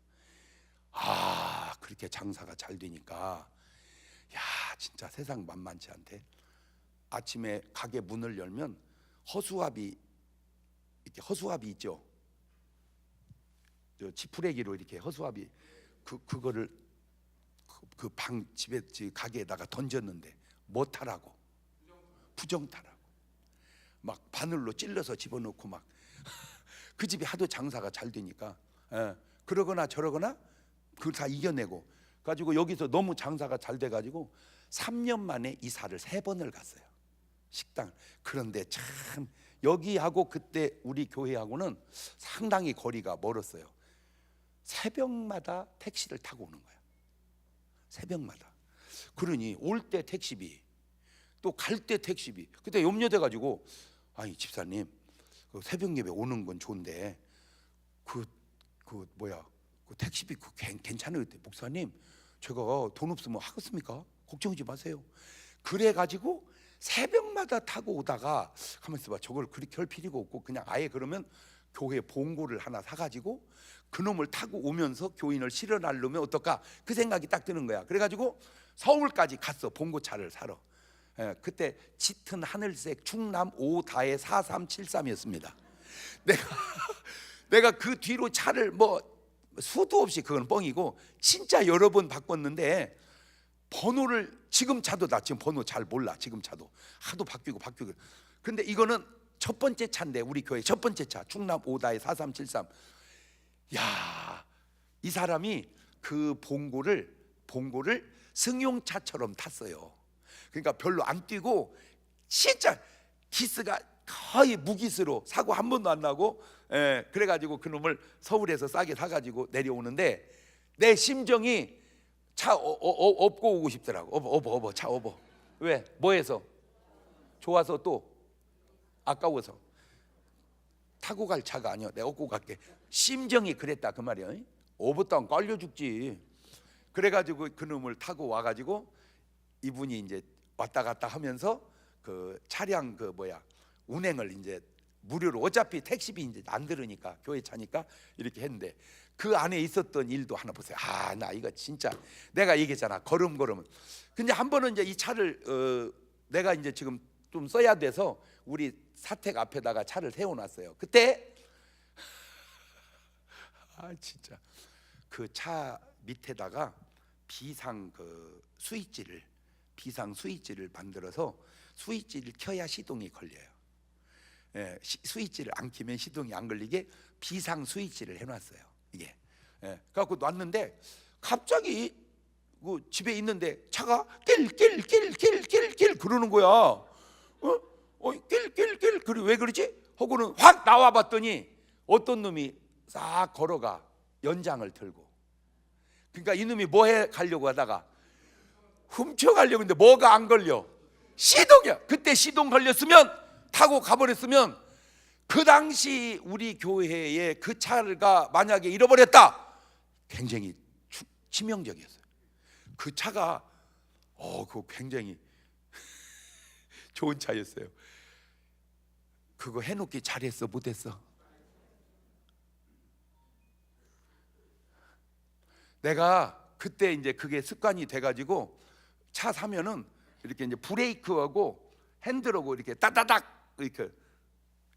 그렇게 장사가 잘 되니까 야 진짜 세상 만만치 않대. 아침에 가게 문을 열면 허수아비, 이렇게 허수아비 있죠. 저 지푸레기로 이렇게 허수아비 그거를 그 방 집에 가게에다가 던졌는데 뭐 타라고? 부정 타라고. 막 바늘로 찔러서 집어넣고 막 그 집이 하도 장사가 잘 되니까 그러거나 저러거나 그걸 다 이겨내고 가지고 여기서 너무 장사가 잘 돼가지고 3년 만에 이사를 3번을 갔어요. 식당. 그런데 참 여기하고 그때 우리 교회하고는 상당히 거리가 멀었어요. 새벽마다 택시를 타고 오는 거야. 새벽마다. 그러니 올 때 택시비 또 갈 때 택시비. 그때 염려돼가지고 아니 집사님 그 새벽 예배 오는 건 좋은데 그 택시비 괜찮아요? 목사님 제가 돈 없으면 하겠습니까? 걱정하지 마세요. 그래가지고 새벽마다 타고 오다가 가만히 있어봐. 저걸 그렇게 할 필요가 없고 그냥 아예 그러면 교회 봉고를 하나 사가지고 그놈을 타고 오면서 교인을 실어나르면 어떨까? 그 생각이 딱 드는 거야. 그래가지고 서울까지 갔어. 봉고차를 사러. 그때 짙은 하늘색 충남 5다의 4373이었습니다. 내가 그 뒤로 차를 뭐 수도 없이, 그건 뻥이고 진짜 여러 번 바꿨는데 번호를, 지금 차도 나 지금 번호 잘 몰라. 지금 차도 하도 바뀌고 근데 이거는 첫 번째 차인데, 우리 교회 첫 번째 차 충남 5다의 4373. 야, 이 사람이 그 봉고를 승용차처럼 탔어요. 그러니까 별로 안 뛰고 진짜 기스가 거의 무기스로 사고 한 번도 안 나고, 그래가지고 그놈을 서울에서 싸게 사가지고 내려오는데 내 심정이 차 업고 오고 싶더라고. 차 업어. 왜? 뭐해서? 좋아서 또 아까워서. 타고 갈 차가 아니야. 내가 업고 갈게. 심정이 그랬다 그 말이야. 업었다면 깔려 죽지. 그래가지고 그놈을 타고 와가지고 이분이 이제 왔다 갔다 하면서 그 차량 운행을 이제 무료로, 어차피 택시비 이제 안 들으니까 교회 차니까 이렇게 했는데 그 안에 있었던 일도 하나 보세요. 나 이거 진짜 내가 얘기했잖아. 걸음걸음. 근데 한 번은 이제 이 차를 내가 이제 지금 좀 써야 돼서 우리 사택 앞에다가 차를 세워놨어요. 그때 진짜 그 차 밑에다가 비상 스위치를 만들어서 스위치를 켜야 시동이 걸려요. 스위치를 안 켜면 시동이 안 걸리게 비상 스위치를 해놨어요. 이게. 그래갖고 놨는데 갑자기 그 집에 있는데 차가 낄 그러는 거야. 낄 그래 왜 그러지? 하고는 확 나와봤더니 어떤 놈이 싹 걸어가 연장을 들고. 그러니까 이놈이 뭐해 가려고 하다가 훔쳐가려고 했는데 뭐가 안 걸려? 시동이야. 그때 시동 걸렸으면, 타고 가버렸으면 그 당시 우리 교회에 그 차가 만약에 잃어버렸다, 굉장히 치명적이었어요. 그 차가 그거 굉장히 좋은 차였어요. 그거 해놓기 잘했어 못했어? 내가 그때 이제 그게 습관이 돼가지고 차 사면은 이렇게 이제 브레이크하고 핸들하고 이렇게 따다닥 이렇게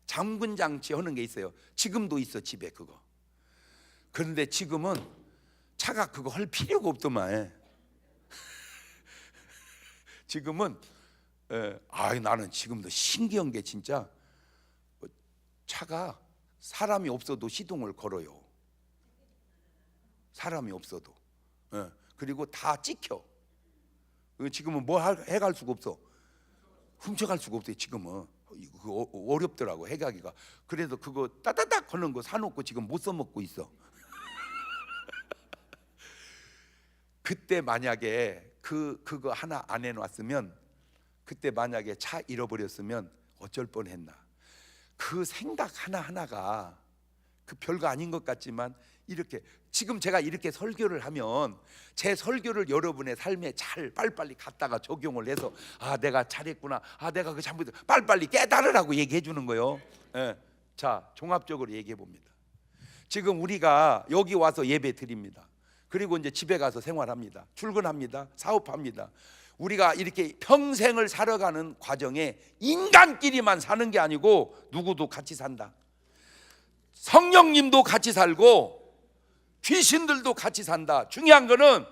잠근 장치 하는 게 있어요. 지금도 있어 집에 그거. 그런데 지금은 차가 그거 할 필요가 없더만. 지금은 나는 지금도 신기한 게 진짜 차가 사람이 없어도 시동을 걸어요. 사람이 없어도. 그리고 다 찍혀. 지금은 뭐 해갈 수가 없어. 훔쳐갈 수가 없어요. 지금은 그거 어렵더라고 해가기가. 그래서 그거 따다닥 하는 거 사놓고 지금 못 써먹고 있어. 그때 만약에 그거 하나 안 해놨으면, 그때 만약에 차 잃어버렸으면 어쩔 뻔했나. 그 생각 하나하나가 그 별거 아닌 것 같지만, 이렇게 지금 제가 이렇게 설교를 하면 제 설교를 여러분의 삶에 잘 빨리빨리 갖다가 적용을 해서, 아 내가 잘했구나, 아 내가 그 잘못, 빨리빨리 깨달으라고 얘기해 주는 거예요. 예. 자, 종합적으로 얘기해 봅니다. 지금 우리가 여기 와서 예배 드립니다. 그리고 이제 집에 가서 생활합니다. 출근합니다. 사업합니다. 우리가 이렇게 평생을 살아가는 과정에 인간끼리만 사는 게 아니고 누구도 같이 산다. 성령님도 같이 살고 귀신들도 같이 산다. 중요한 거는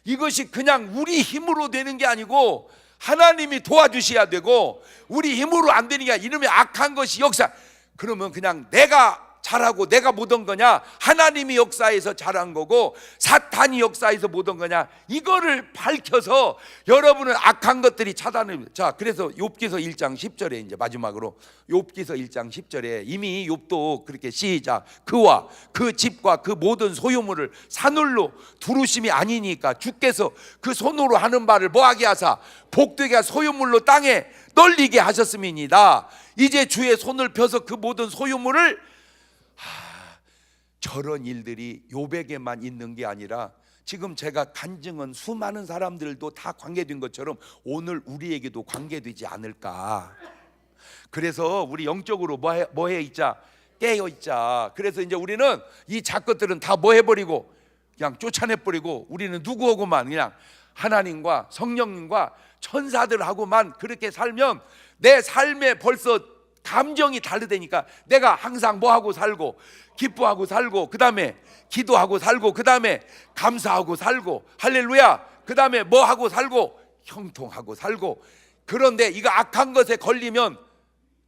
이것이 그냥 우리 힘으로 되는 게 아니고 하나님이 도와주셔야 되고, 우리 힘으로 안 되는 게 아니라 이놈의 악한 것이 역사. 그러면 그냥 내가 잘하고 내가 못한 거냐, 하나님이 역사에서 잘한 거고 사탄이 역사에서 못한 거냐, 이거를 밝혀서 여러분은 악한 것들이 차단을. 자, 그래서 욥기서 1장 10절에 이제 마지막으로 욥기서 1장 10절에 이미 욥도 그렇게 시작, 그와 그 집과 그 모든 소유물을 사늘로 두루심이 아니니까 주께서 그 손으로 하는 바를 뭐하게 하사 복되게 소유물로 땅에 널리게 하셨음이니이다. 이제 주의 손을 펴서 그 모든 소유물을. 저런 일들이 욥에게만 있는 게 아니라 지금 제가 간증은 수많은 사람들도 다 관계된 것처럼 오늘 우리에게도 관계되지 않을까. 그래서 우리 영적으로 뭐해 있자, 깨어 있자. 그래서 이제 우리는 이 작것들은 다 뭐 해버리고 그냥 쫓아내버리고, 우리는 누구하고만 그냥 하나님과 성령님과 천사들하고만 그렇게 살면 내 삶에 벌써 감정이 다르다니까. 내가 항상 뭐하고 살고 기뻐하고 살고, 그 다음에 기도하고 살고, 그 다음에 감사하고 살고, 할렐루야, 그 다음에 뭐하고 살고 형통하고 살고. 그런데 이거 악한 것에 걸리면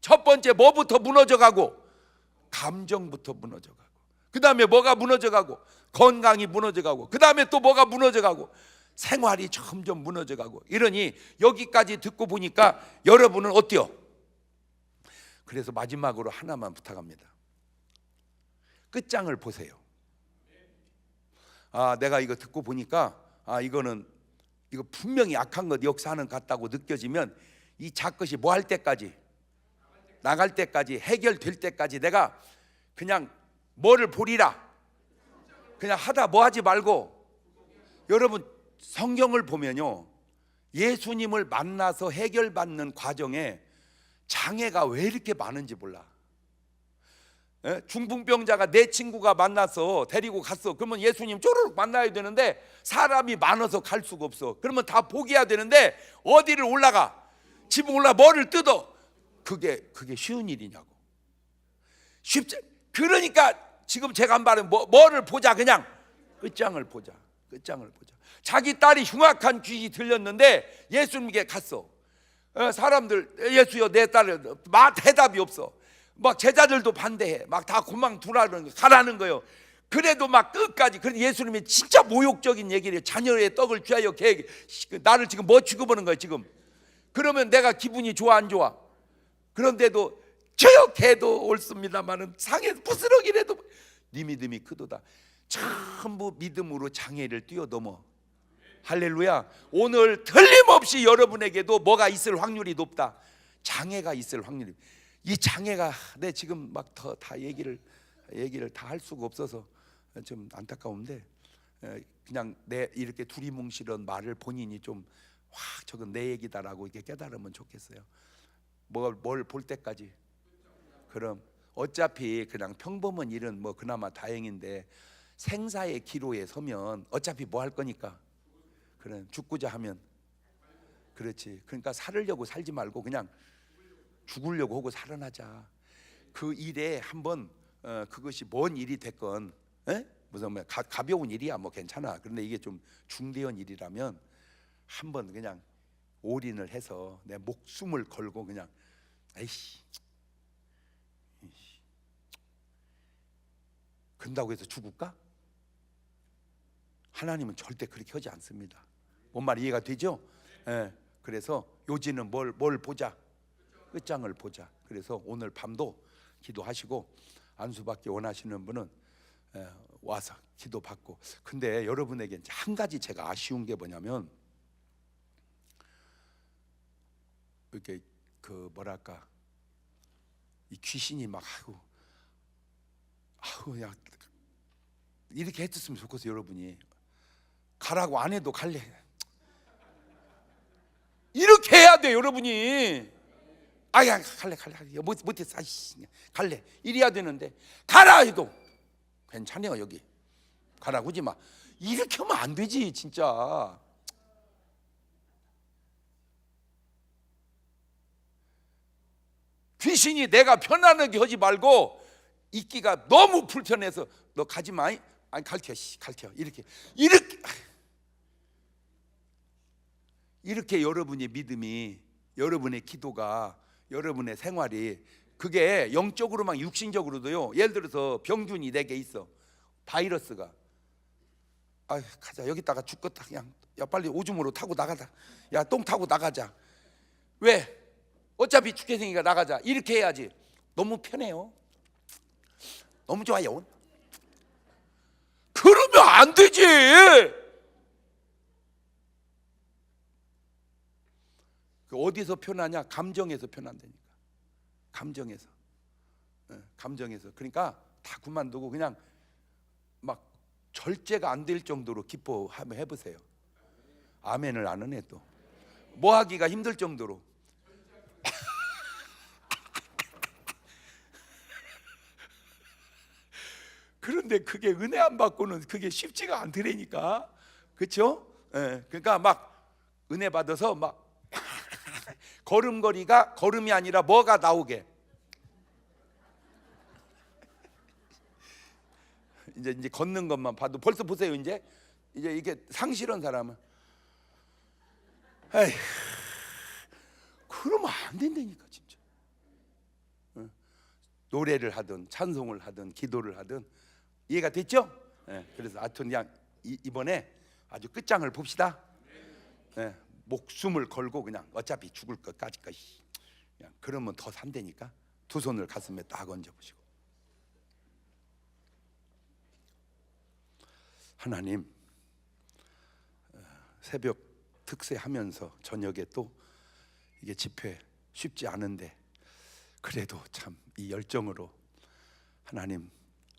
첫 번째 뭐부터 무너져가고, 감정부터 무너져가고, 그 다음에 뭐가 무너져가고, 건강이 무너져가고, 그 다음에 또 뭐가 무너져가고, 생활이 점점 무너져가고. 이러니 여기까지 듣고 보니까 여러분은 어때요? 그래서 마지막으로 하나만 부탁합니다. 끝장을 보세요. 아, 내가 이거 듣고 보니까 이거 분명히 악한 것 역사하는 것 같다고 느껴지면 이 작것이 뭐 할 때까지, 나갈 때까지, 해결될 때까지 내가 그냥 뭐를 보리라. 그냥 하다 뭐 하지 말고. 여러분 성경을 보면요, 예수님을 만나서 해결받는 과정에 장애가 왜 이렇게 많은지 몰라. 중풍병자가 내 친구가 만나서 데리고 갔어. 그러면 예수님 쪼르륵 만나야 되는데 사람이 많아서 갈 수가 없어. 그러면 다 포기해야 되는데 어디를 올라가? 집 올라 뭐를 뜯어? 그게 쉬운 일이냐고. 쉽지. 그러니까 지금 제가 한 말은 뭐를 보자. 그냥 끝장을 보자. 끝장을 보자. 자기 딸이 흉악한 귀신이 들렸는데 예수님께 갔어. 사람들 예수여 내 딸을, 막 대답이 없어. 막 제자들도 반대해. 막 다 고망 두라는 거, 가라는 거요. 그래도 막 끝까지. 그런데 예수님이 진짜 모욕적인 얘기를 해요. 자녀의 떡을 취하여 계획, 나를 지금 뭐 취급하는 거야 지금. 그러면 내가 기분이 좋아 안 좋아? 그런데도 저요 개도 옳습니다마는 상해 부스러기라도 네 믿음이 크도다. 전부 믿음으로 장애를 뛰어넘어. 할렐루야. 오늘 틀림없이 여러분에게도 뭐가 있을 확률이 높다. 장애가 있을 확률이. 이 장애가 내 지금 막 다 얘기를 다 할 수가 없어서 좀 안타까운데, 그냥 내 이렇게 두리뭉실한 말을 본인이 좀 확 저건 내 얘기다라고 이렇게 깨달으면 좋겠어요. 뭘 볼 때까지. 그럼 어차피 그냥 평범한 일은 뭐 그나마 다행인데 생사의 기로에 서면 어차피 뭐 할 거니까. 그래, 죽고자 하면. 그렇지. 그러니까 살으려고 살지 말고 그냥 죽으려고 하고 살아나자. 그 일에 한번 그것이 뭔 일이 됐건, 무슨 뭐 가벼운 일이야 뭐 괜찮아. 그런데 이게 좀 중대한 일이라면 한번 그냥 올인을 해서 내 목숨을 걸고 그냥 에이씨 근다고 해서 죽을까? 하나님은 절대 그렇게 하지 않습니다. 뭔 말 이해가 되죠? 예, 그래서 요지는 뭘 보자? 끝장을 보자. 그래서 오늘 밤도 기도하시고 안수받기 원하시는 분은 와서 기도받고. 근데 여러분에게 한 가지 제가 아쉬운 게 뭐냐면, 이렇게 그 뭐랄까, 이 귀신이 막 아우 야 이렇게 했었으면 좋겠어. 여러분이 가라고 안 해도 갈래, 이렇게 해야 돼. 여러분이 아야 갈래 못했어, 갈래 이래야 되는데, 가라 해도 괜찮아요, 여기 가라고 하지 마, 이렇게 하면 안 되지 진짜. 귀신이 내가 편안하게 하지 말고, 있기가 너무 불편해서 너 가지 마, 아니 갈켜 이렇게 여러분의 믿음이, 여러분의 기도가, 여러분의 생활이, 그게 영적으로만 육신적으로도요. 예를 들어서 병균이 내게 있어, 바이러스가. 아 가자, 여기다가 죽겠다, 그냥 야 빨리 오줌으로 타고 나가자, 야 똥 타고 나가자. 왜? 어차피 죽게 생기니까 나가자, 이렇게 해야지. 너무 편해요, 너무 좋아요. 그러면 안 되지. 어디서 편하냐? 감정에서 편한다니까. 감정에서. 감정에서. 그러니까 다 그만두고 그냥 막 절제가 안 될 정도로 기뻐하며 해보세요. 아멘을 안 하네 또. 뭐 하기가 힘들 정도로. 그런데 그게 은혜 안 받고는 그게 쉽지가 않더라니까. 그렇죠? 그러니까 막 은혜 받아서 막 걸음걸이가 걸음이 아니라 뭐가 나오게. 이제 걷는 것만 봐도 벌써 보세요. 이제 이게 상실한 사람은, 에이, 그러면 안 된다니까 진짜. 노래를 하든 찬송을 하든 기도를 하든, 이해가 됐죠? 그래서 하여튼 그냥 이번에 아주 끝장을 봅시다. 목숨을 걸고 그냥 어차피 죽을 것까지 그냥 그러면 더 산다니까. 두 손을 가슴에 딱 얹어보시고, 하나님, 새벽 특세하면서 저녁에 또 이게 집회 쉽지 않은데, 그래도 참 이 열정으로 하나님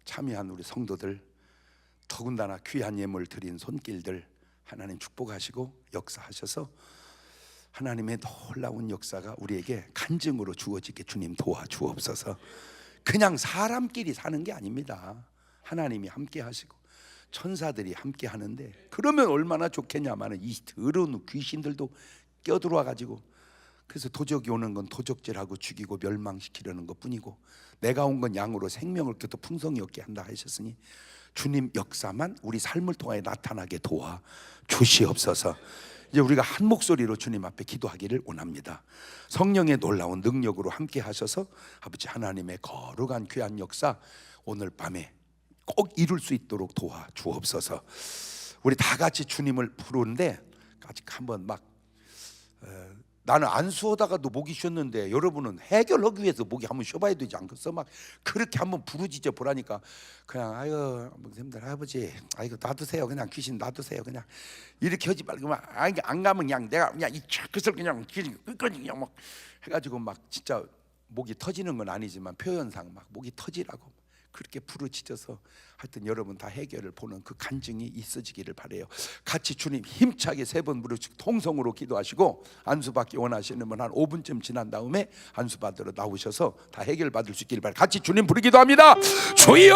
참여한 우리 성도들, 더군다나 귀한 예물 드린 손길들 하나님 축복하시고 역사하셔서 하나님의 놀라운 역사가 우리에게 간증으로 주어지게 주님 도와주옵소서. 그냥 사람끼리 사는 게 아닙니다. 하나님이 함께 하시고 천사들이 함께 하는데, 그러면 얼마나 좋겠냐마는 이 더러운 귀신들도 껴들어와 가지고, 그래서 도적이 오는 건 도적질하고 죽이고 멸망시키려는 것 뿐이고, 내가 온 건 양으로 생명을 더 풍성히 얻게 한다 하셨으니 주님 역사만 우리 삶을 통하여 나타나게 도와 주시옵소서. 이제 우리가 한 목소리로 주님 앞에 기도하기를 원합니다. 성령의 놀라운 능력으로 함께 하셔서 아버지 하나님의 거룩한 귀한 역사 오늘 밤에 꼭 이룰 수 있도록 도와 주옵소서. 우리 다 같이 주님을 부르는데, 아직 한번 막 나는 안수하다가도 목이 쉬었는데, 여러분은 해결하기 위해서 목이 한번 쉬어봐야 되지 않겠어? 막 그렇게 한번 부르짖어 보라니까. 그냥 아유 목사님들 아버지, 아이고 놔두세요, 그냥 귀신 놔두세요, 그냥 이렇게 하지 말고 막 안 가면 그냥 내가 그냥 이 그것을 그냥 끝까지 그냥 막 해가지고 막 진짜 목이 터지는 건 아니지만 표현상 막 목이 터지라고 그렇게 부르짖어서 하여튼 여러분 다 해결을 보는 그 간증이 있어지기를 바래요. 같이 주님 힘차게 3번 부르짖고 통성으로 기도하시고, 안수받기 원하시는 분 한 5분쯤 지난 다음에 안수받으러 나오셔서 다 해결 받을 수 있기를 바래요. 같이 주님 부르기도 합니다. 주여